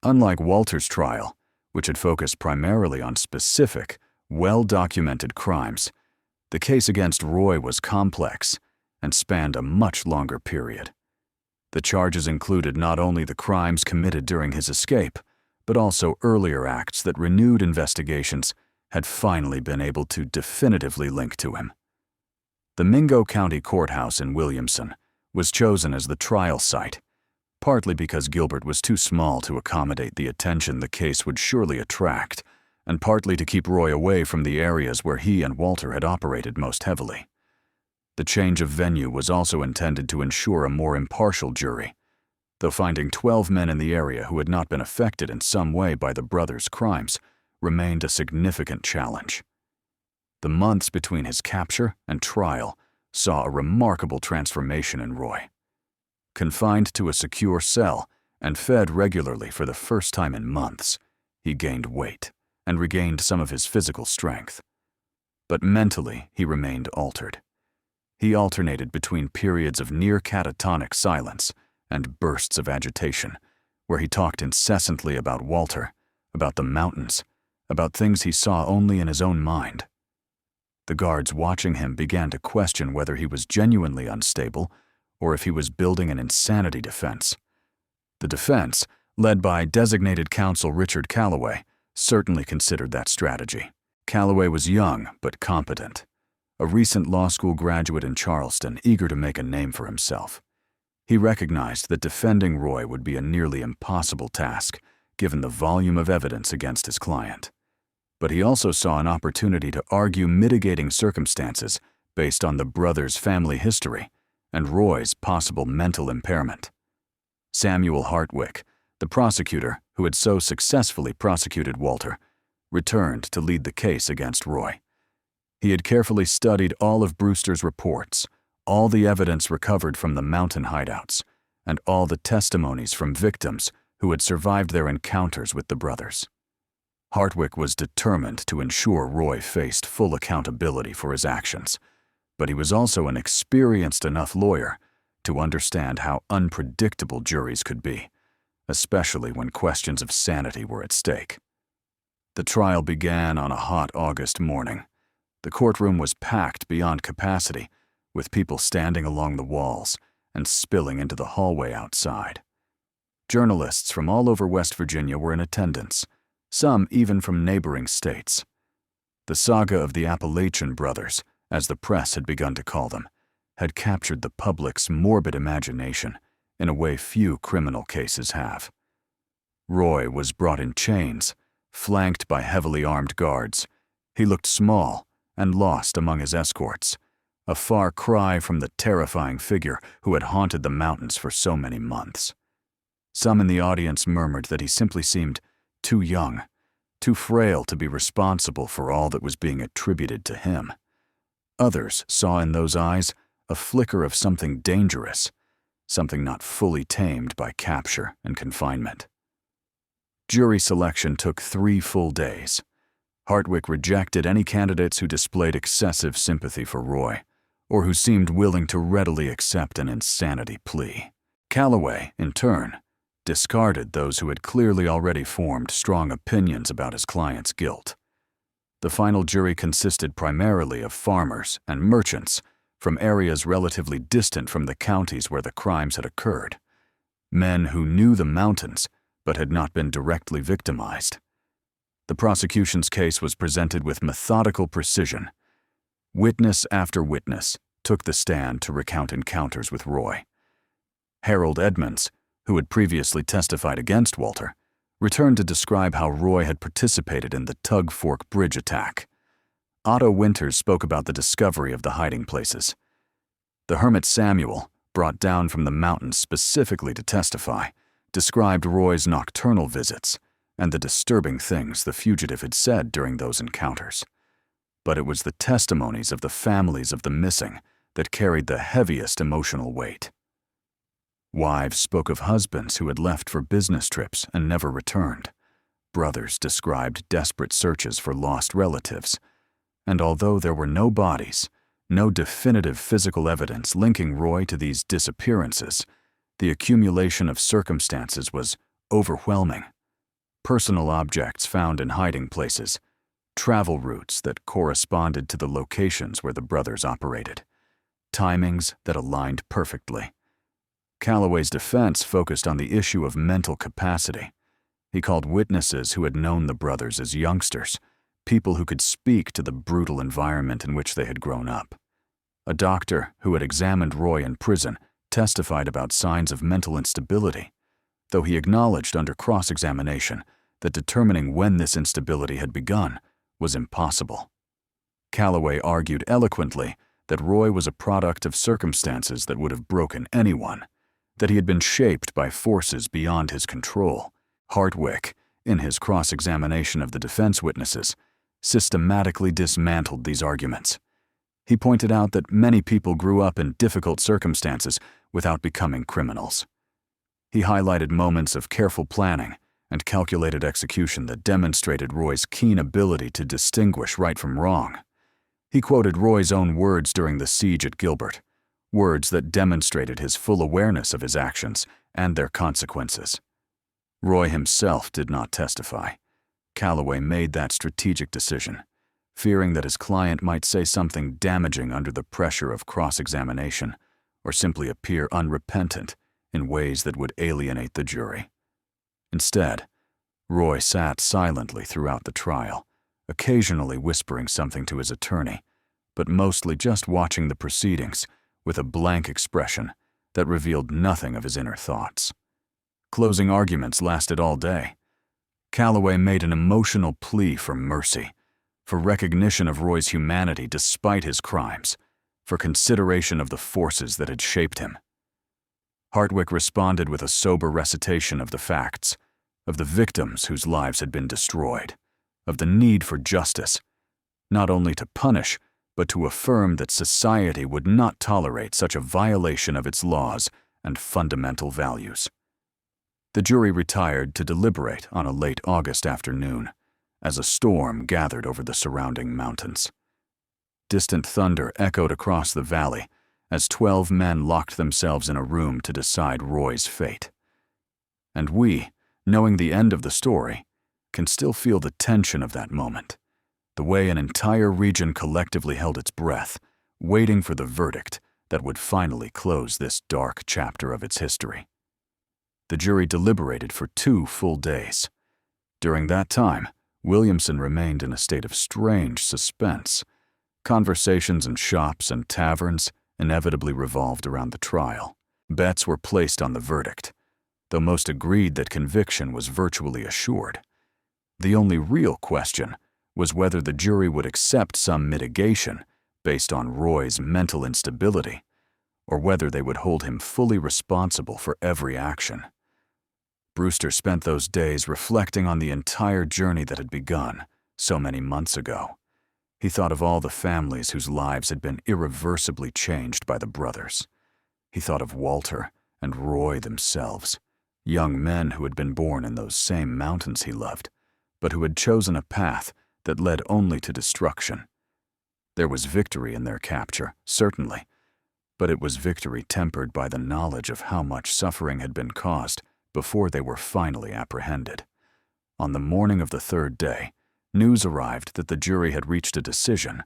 Unlike Walter's trial, which had focused primarily on specific, well-documented crimes, the case against Roy was complex and spanned a much longer period. The charges included not only the crimes committed during his escape, but also earlier acts that renewed investigations had finally been able to definitively link to him. The Mingo County Courthouse in Williamson was chosen as the trial site, partly because Gilbert was too small to accommodate the attention the case would surely attract, and partly to keep Roy away from the areas where he and Walter had operated most heavily. The change of venue was also intended to ensure a more impartial jury, though finding 12 men in the area who had not been affected in some way by the brothers' crimes remained a significant challenge. The months between his capture and trial saw a remarkable transformation in Roy. Confined to a secure cell and fed regularly for the first time in months, he gained weight and regained some of his physical strength. But mentally, he remained altered. He alternated between periods of near catatonic silence and bursts of agitation, where he talked incessantly about Walter, about the mountains, about things he saw only in his own mind. The guards watching him began to question whether he was genuinely unstable or if he was building an insanity defense. The defense, led by designated counsel Richard Calloway, certainly considered that strategy. Calloway was young but competent, a recent law school graduate in Charleston eager to make a name for himself. He recognized that defending Roy would be a nearly impossible task, given the volume of evidence against his client. But he also saw an opportunity to argue mitigating circumstances based on the brothers' family history and Roy's possible mental impairment. Samuel Hartwick, the prosecutor who had so successfully prosecuted Walter, returned to lead the case against Roy. He had carefully studied all of Brewster's reports, all the evidence recovered from the mountain hideouts, and all the testimonies from victims who had survived their encounters with the brothers. Hartwick was determined to ensure Roy faced full accountability for his actions, but he was also an experienced enough lawyer to understand how unpredictable juries could be, especially when questions of sanity were at stake. The trial began on a hot August morning. The courtroom was packed beyond capacity, with people standing along the walls and spilling into the hallway outside. Journalists from all over West Virginia were in attendance, some even from neighboring states. The saga of the Appalachian brothers, as the press had begun to call them, had captured the public's morbid imagination in a way few criminal cases have. Roy was brought in chains, flanked by heavily armed guards. He looked small and lost among his escorts, a far cry from the terrifying figure who had haunted the mountains for so many months. Some in the audience murmured that he simply seemed too young, too frail to be responsible for all that was being attributed to him. Others saw in those eyes a flicker of something dangerous, something not fully tamed by capture and confinement. Jury selection took 3 full days. Hartwick rejected any candidates who displayed excessive sympathy for Roy, or who seemed willing to readily accept an insanity plea. Calloway, in turn, discarded those who had clearly already formed strong opinions about his client's guilt. The final jury consisted primarily of farmers and merchants from areas relatively distant from the counties where the crimes had occurred, men who knew the mountains but had not been directly victimized. The prosecution's case was presented with methodical precision. Witness after witness took the stand to recount encounters with Roy. Harold Edmonds, who had previously testified against Walter, returned to describe how Roy had participated in the Tug Fork Bridge attack. Otto Winters spoke about the discovery of the hiding places. The hermit Samuel, brought down from the mountains specifically to testify, described Roy's nocturnal visits and the disturbing things the fugitive had said during those encounters. But it was the testimonies of the families of the missing that carried the heaviest emotional weight. Wives spoke of husbands who had left for business trips and never returned. Brothers described desperate searches for lost relatives. And although there were no bodies, no definitive physical evidence linking Roy to these disappearances, the accumulation of circumstances was overwhelming. Personal objects found in hiding places, travel routes that corresponded to the locations where the brothers operated, timings that aligned perfectly. Calloway's defense focused on the issue of mental capacity. He called witnesses who had known the brothers as youngsters, people who could speak to the brutal environment in which they had grown up. A doctor who had examined Roy in prison testified about signs of mental instability, though he acknowledged under cross-examination that determining when this instability had begun was impossible. Calloway argued eloquently that Roy was a product of circumstances that would have broken anyone, that he had been shaped by forces beyond his control. Hartwick, in his cross-examination of the defense witnesses, systematically dismantled these arguments. He pointed out that many people grew up in difficult circumstances without becoming criminals. He highlighted moments of careful planning and calculated execution that demonstrated Roy's keen ability to distinguish right from wrong. He quoted Roy's own words during the siege at Gilbert, words that demonstrated his full awareness of his actions and their consequences. Roy himself did not testify. Calloway made that strategic decision, fearing that his client might say something damaging under the pressure of cross-examination or simply appear unrepentant in ways that would alienate the jury. Instead, Roy sat silently throughout the trial, occasionally whispering something to his attorney, but mostly just watching the proceedings with a blank expression that revealed nothing of his inner thoughts. Closing arguments lasted all day. Calloway made an emotional plea for mercy, for recognition of Roy's humanity despite his crimes, for consideration of the forces that had shaped him. Hartwick responded with a sober recitation of the facts, of the victims whose lives had been destroyed, of the need for justice, not only to punish, but to affirm that society would not tolerate such a violation of its laws and fundamental values. The jury retired to deliberate on a late August afternoon, as a storm gathered over the surrounding mountains. Distant thunder echoed across the valley as 12 men locked themselves in a room to decide Roy's fate. And we, knowing the end of the story, can still feel the tension of that moment, the way an entire region collectively held its breath, waiting for the verdict that would finally close this dark chapter of its history. The jury deliberated for 2 full days. During that time, Williamson remained in a state of strange suspense. Conversations in shops and taverns inevitably revolved around the trial. Bets were placed on the verdict, though most agreed that conviction was virtually assured. The only real question was whether the jury would accept some mitigation based on Roy's mental instability, or whether they would hold him fully responsible for every action. Brewster spent those days reflecting on the entire journey that had begun so many months ago. He thought of all the families whose lives had been irreversibly changed by the brothers. He thought of Walter and Roy themselves, young men who had been born in those same mountains he loved, but who had chosen a path that led only to destruction. There was victory in their capture, certainly, but it was victory tempered by the knowledge of how much suffering had been caused before they were finally apprehended. On the morning of the 3rd day, news arrived that the jury had reached a decision.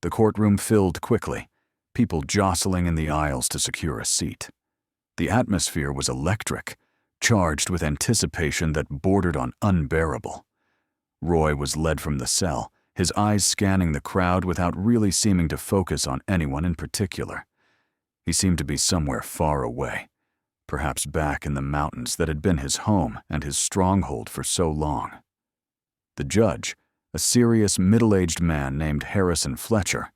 The courtroom filled quickly, people jostling in the aisles to secure a seat. The atmosphere was electric, charged with anticipation that bordered on unbearable. Roy was led from the cell, his eyes scanning the crowd without really seeming to focus on anyone in particular. He seemed to be somewhere far away, perhaps back in the mountains that had been his home and his stronghold for so long. The judge, a serious middle-aged man named Harrison Fletcher,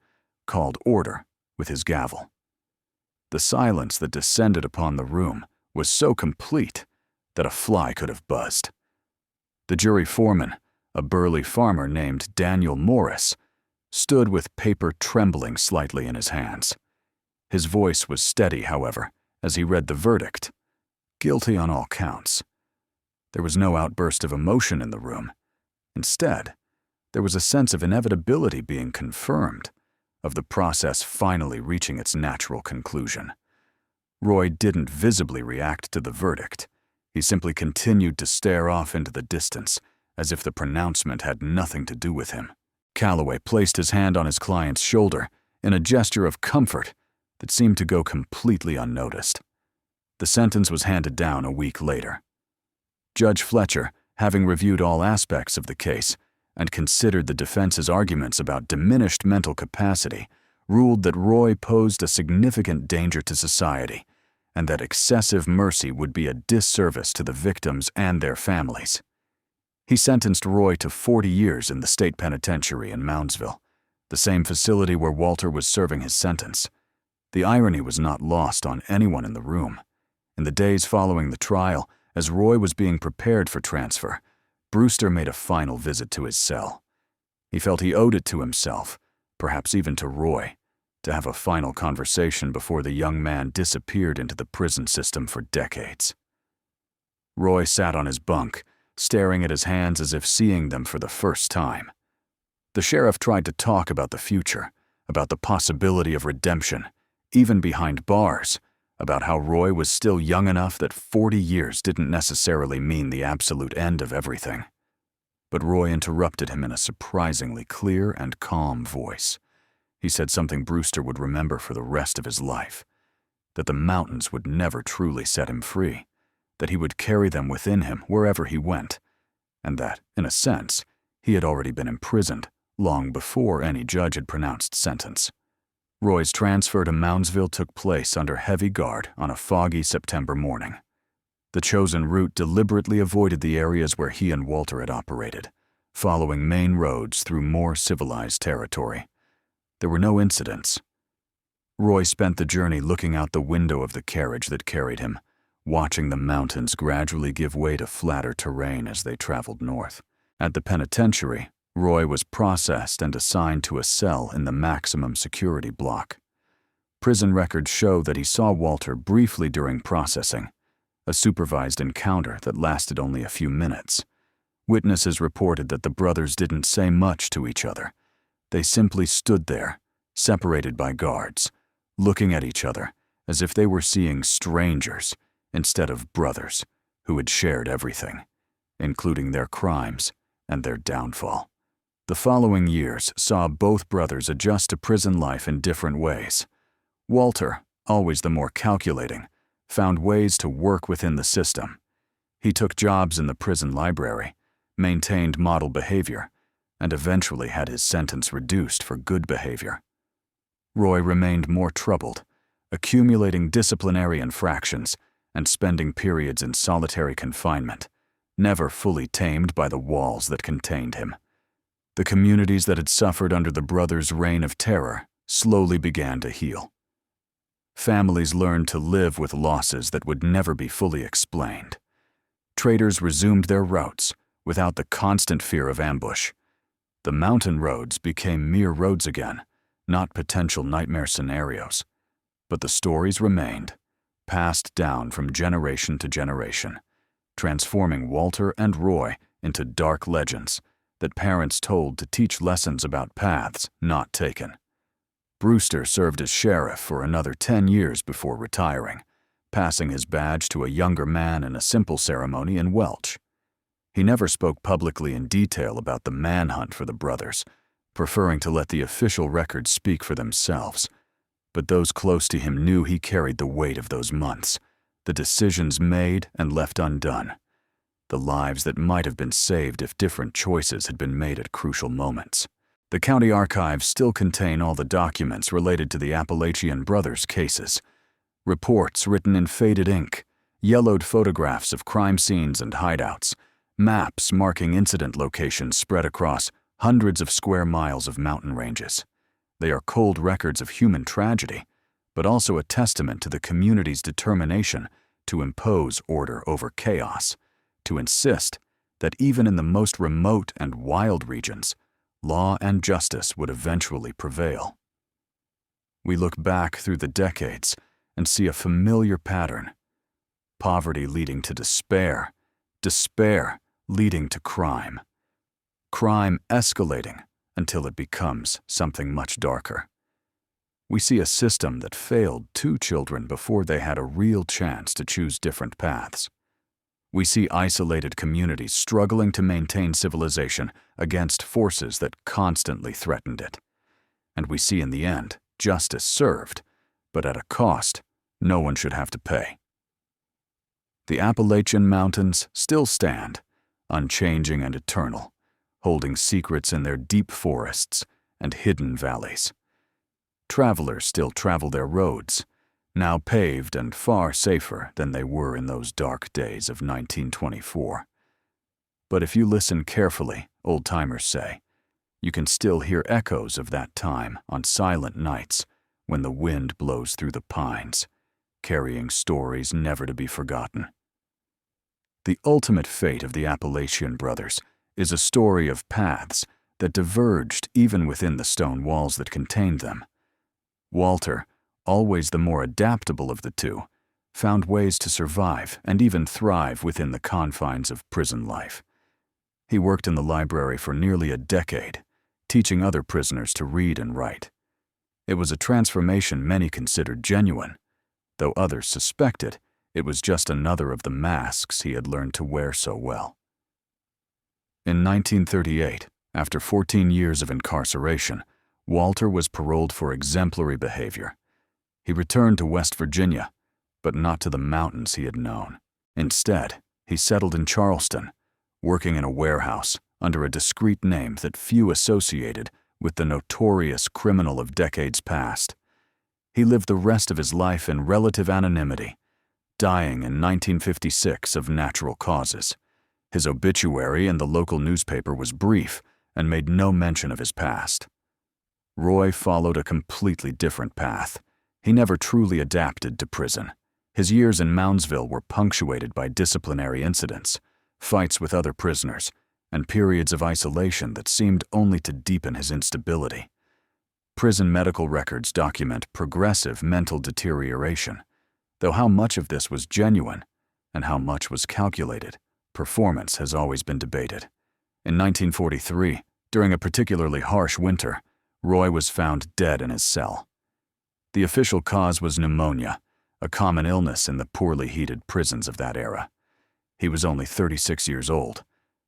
called order with his gavel. The silence that descended upon the room was so complete that a fly could have buzzed. The jury foreman, a burly farmer named Daniel Morris, stood with paper trembling slightly in his hands. His voice was steady, however, as he read the verdict. Guilty on all counts. There was no outburst of emotion in the room. Instead, there was a sense of inevitability being confirmed, of the process finally reaching its natural conclusion. Roy didn't visibly react to the verdict. He simply continued to stare off into the distance, as if the pronouncement had nothing to do with him. Calloway placed his hand on his client's shoulder in a gesture of comfort that seemed to go completely unnoticed. The sentence was handed down a week later. Judge Fletcher, having reviewed all aspects of the case and considered the defense's arguments about diminished mental capacity, ruled that Roy posed a significant danger to society and that excessive mercy would be a disservice to the victims and their families. He sentenced Roy to 40 years in the state penitentiary in Moundsville, the same facility where Walter was serving his sentence. The irony was not lost on anyone in the room. In the days following the trial, as Roy was being prepared for transfer, Brewster made a final visit to his cell. He felt he owed it to himself, perhaps even to Roy, to have a final conversation before the young man disappeared into the prison system for decades. Roy sat on his bunk, staring at his hands as if seeing them for the first time. The sheriff tried to talk about the future, about the possibility of redemption, even behind bars, about how Roy was still young enough that 40 years didn't necessarily mean the absolute end of everything. But Roy interrupted him in a surprisingly clear and calm voice. He said something Brewster would remember for the rest of his life, that the mountains would never truly set him free, that he would carry them within him wherever he went, and that, in a sense, he had already been imprisoned long before any judge had pronounced sentence. Roy's transfer to Moundsville took place under heavy guard on a foggy September morning. The chosen route deliberately avoided the areas where he and Walter had operated, following main roads through more civilized territory. There were no incidents. Roy spent the journey looking out the window of the carriage that carried him, watching the mountains gradually give way to flatter terrain as they traveled north. At the penitentiary, Roy was processed and assigned to a cell in the maximum security block. Prison records show that he saw Walter briefly during processing, a supervised encounter that lasted only a few minutes. Witnesses reported that the brothers didn't say much to each other. They simply stood there, separated by guards, looking at each other as if they were seeing strangers instead of brothers who had shared everything, including their crimes and their downfall. The following years saw both brothers adjust to prison life in different ways. Walter, always the more calculating, found ways to work within the system. He took jobs in the prison library, maintained model behavior, and eventually had his sentence reduced for good behavior. Roy remained more troubled, accumulating disciplinary infractions and spending periods in solitary confinement, never fully tamed by the walls that contained him. The communities that had suffered under the brothers' reign of terror slowly began to heal. Families learned to live with losses that would never be fully explained. Traders resumed their routes without the constant fear of ambush. The mountain roads became mere roads again, not potential nightmare scenarios. But the stories remained, passed down from generation to generation, transforming Walter and Roy into dark legends that parents told to teach lessons about paths not taken. Brewster served as sheriff for another 10 years before retiring, passing his badge to a younger man in a simple ceremony in Welch. He never spoke publicly in detail about the manhunt for the brothers, preferring to let the official records speak for themselves. But those close to him knew he carried the weight of those months, the decisions made and left undone, the lives that might have been saved if different choices had been made at crucial moments. The county archives still contain all the documents related to the Appalachian brothers' cases. Reports written in faded ink, yellowed photographs of crime scenes and hideouts, maps marking incident locations spread across hundreds of square miles of mountain ranges. They are cold records of human tragedy, but also a testament to the community's determination to impose order over chaos, to insist that even in the most remote and wild regions, law and justice would eventually prevail. We look back through the decades and see a familiar pattern: poverty leading to despair, despair leading to crime, crime escalating until it becomes something much darker. We see a system that failed 2 children before they had a real chance to choose different paths. We see isolated communities struggling to maintain civilization against forces that constantly threatened it. And we see in the end justice served, but at a cost no one should have to pay. The Appalachian Mountains still stand, unchanging and eternal, holding secrets in their deep forests and hidden valleys. Travelers still travel their roads, now paved and far safer than they were in those dark days of 1924. But if you listen carefully, old-timers say, you can still hear echoes of that time on silent nights when the wind blows through the pines, carrying stories never to be forgotten. The ultimate fate of the Appalachian brothers is a story of paths that diverged even within the stone walls that contained them. Walter, always the more adaptable of the two, found ways to survive and even thrive within the confines of prison life. He worked in the library for nearly a decade, teaching other prisoners to read and write. It was a transformation many considered genuine, though others suspected it was just another of the masks he had learned to wear so well. In 1938, after 14 years of incarceration, Walter was paroled for exemplary behavior. He returned to West Virginia, but not to the mountains he had known. Instead, he settled in Charleston, working in a warehouse under a discreet name that few associated with the notorious criminal of decades past. He lived the rest of his life in relative anonymity, dying in 1956 of natural causes. His obituary in the local newspaper was brief and made no mention of his past. Roy followed a completely different path, He never truly adapted to prison. His years in Moundsville were punctuated by disciplinary incidents, fights with other prisoners, and periods of isolation that seemed only to deepen his instability. Prison medical records document progressive mental deterioration, though how much of this was genuine and how much was calculated, performance has always been debated. In 1943, during a particularly harsh winter, Roy was found dead in his cell. The official cause was pneumonia, a common illness in the poorly heated prisons of that era. He was only 36 years old.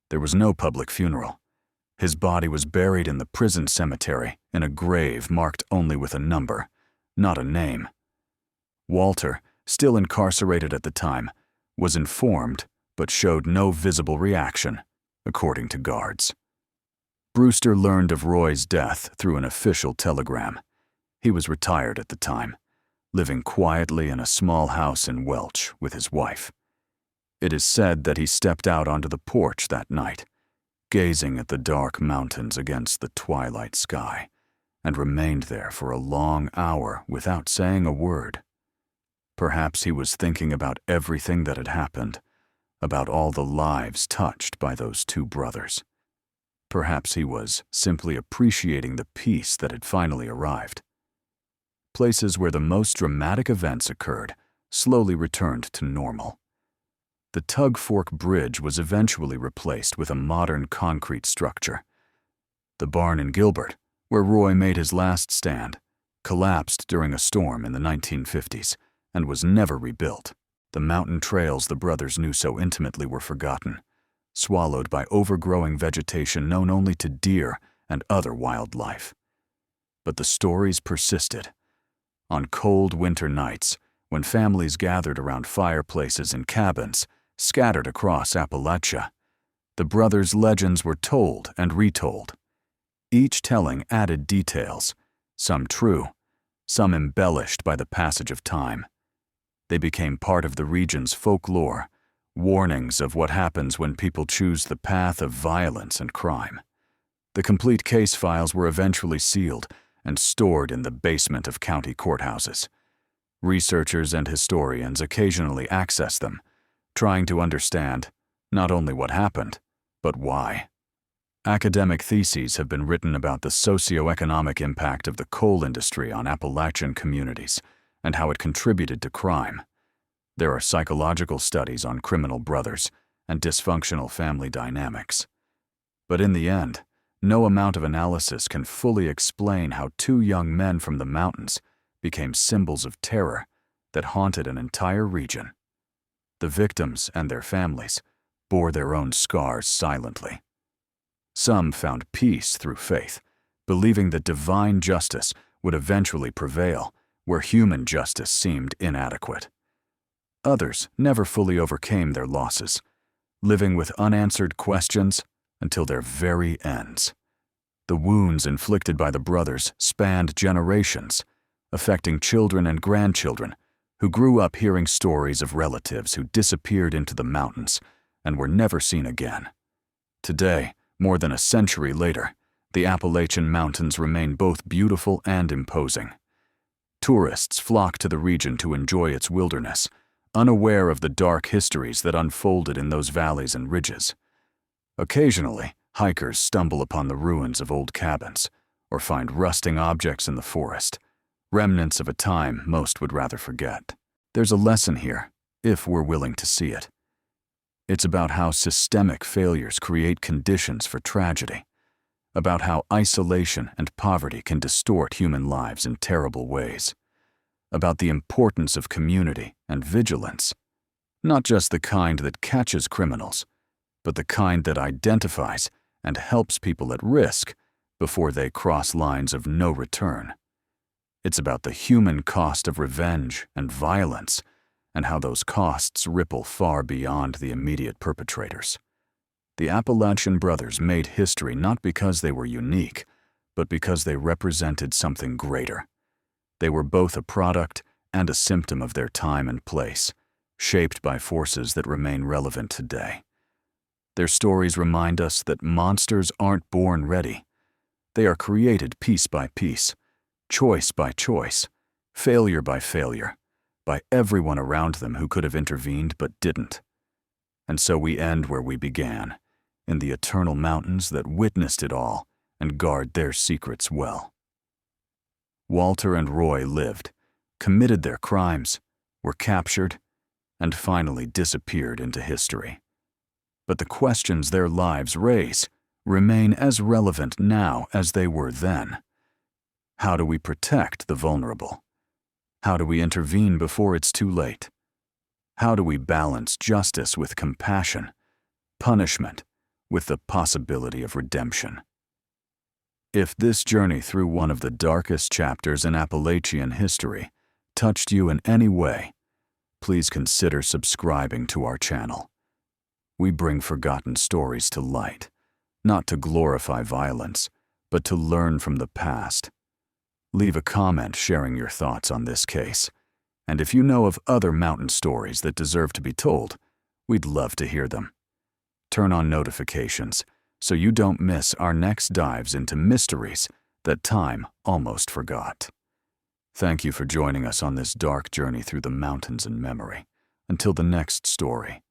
There was no public funeral. His body was buried in the prison cemetery in a grave marked only with a number, not a name. Walter, still incarcerated at the time, was informed but showed no visible reaction, according to guards. Brewster learned of Roy's death through an official telegram. He was retired at the time, living quietly in a small house in Welch with his wife. It is said that he stepped out onto the porch that night, gazing at the dark mountains against the twilight sky, and remained there for a long hour without saying a word. Perhaps he was thinking about everything that had happened, about all the lives touched by those two brothers. Perhaps he was simply appreciating the peace that had finally arrived. Places where the most dramatic events occurred slowly returned to normal. The Tug Fork Bridge was eventually replaced with a modern concrete structure. The barn in Gilbert, where Roy made his last stand, collapsed during a storm in the 1950s and was never rebuilt. The mountain trails the brothers knew so intimately were forgotten, swallowed by overgrowing vegetation known only to deer and other wildlife. But the stories persisted. On cold winter nights, when families gathered around fireplaces in cabins scattered across Appalachia, the brothers' legends were told and retold. Each telling added details, some true, some embellished by the passage of time. They became part of the region's folklore, warnings of what happens when people choose the path of violence and crime. The complete case files were eventually sealed and stored in the basement of county courthouses. Researchers and historians occasionally access them, trying to understand not only what happened, but why. Academic theses have been written about the socioeconomic impact of the coal industry on Appalachian communities and how it contributed to crime. There are psychological studies on criminal brothers and dysfunctional family dynamics. But in the end, no amount of analysis can fully explain how two young men from the mountains became symbols of terror that haunted an entire region. The victims and their families bore their own scars silently. Some found peace through faith, believing that divine justice would eventually prevail where human justice seemed inadequate. Others never fully overcame their losses, living with unanswered questions until their very ends. The wounds inflicted by the brothers spanned generations, affecting children and grandchildren who grew up hearing stories of relatives who disappeared into the mountains and were never seen again. Today, more than a century later, the Appalachian Mountains remain both beautiful and imposing. Tourists flock to the region to enjoy its wilderness, unaware of the dark histories that unfolded in those valleys and ridges. Occasionally, hikers stumble upon the ruins of old cabins or find rusting objects in the forest, remnants of a time most would rather forget. There's a lesson here, if we're willing to see it. It's about how systemic failures create conditions for tragedy, about how isolation and poverty can distort human lives in terrible ways, about the importance of community and vigilance, not just the kind that catches criminals, but the kind that identifies and helps people at risk before they cross lines of no return. It's about the human cost of revenge and violence, and how those costs ripple far beyond the immediate perpetrators. The Appalachian brothers made history not because they were unique, but because they represented something greater. They were both a product and a symptom of their time and place, shaped by forces that remain relevant today. Their stories remind us that monsters aren't born ready. They are created piece by piece, choice by choice, failure by failure, by everyone around them who could have intervened but didn't. And so we end where we began, in the eternal mountains that witnessed it all and guard their secrets well. Walter and Roy lived, committed their crimes, were captured, and finally disappeared into history. But the questions their lives raise remain as relevant now as they were then. How do we protect the vulnerable? How do we intervene before it's too late? How do we balance justice with compassion, punishment with the possibility of redemption? If this journey through one of the darkest chapters in Appalachian history touched you in any way, please consider subscribing to our channel. We bring forgotten stories to light, not to glorify violence, but to learn from the past. Leave a comment sharing your thoughts on this case, and if you know of other mountain stories that deserve to be told, we'd love to hear them. Turn on notifications so you don't miss our next dives into mysteries that time almost forgot. Thank you for joining us on this dark journey through the mountains in memory. Until the next story.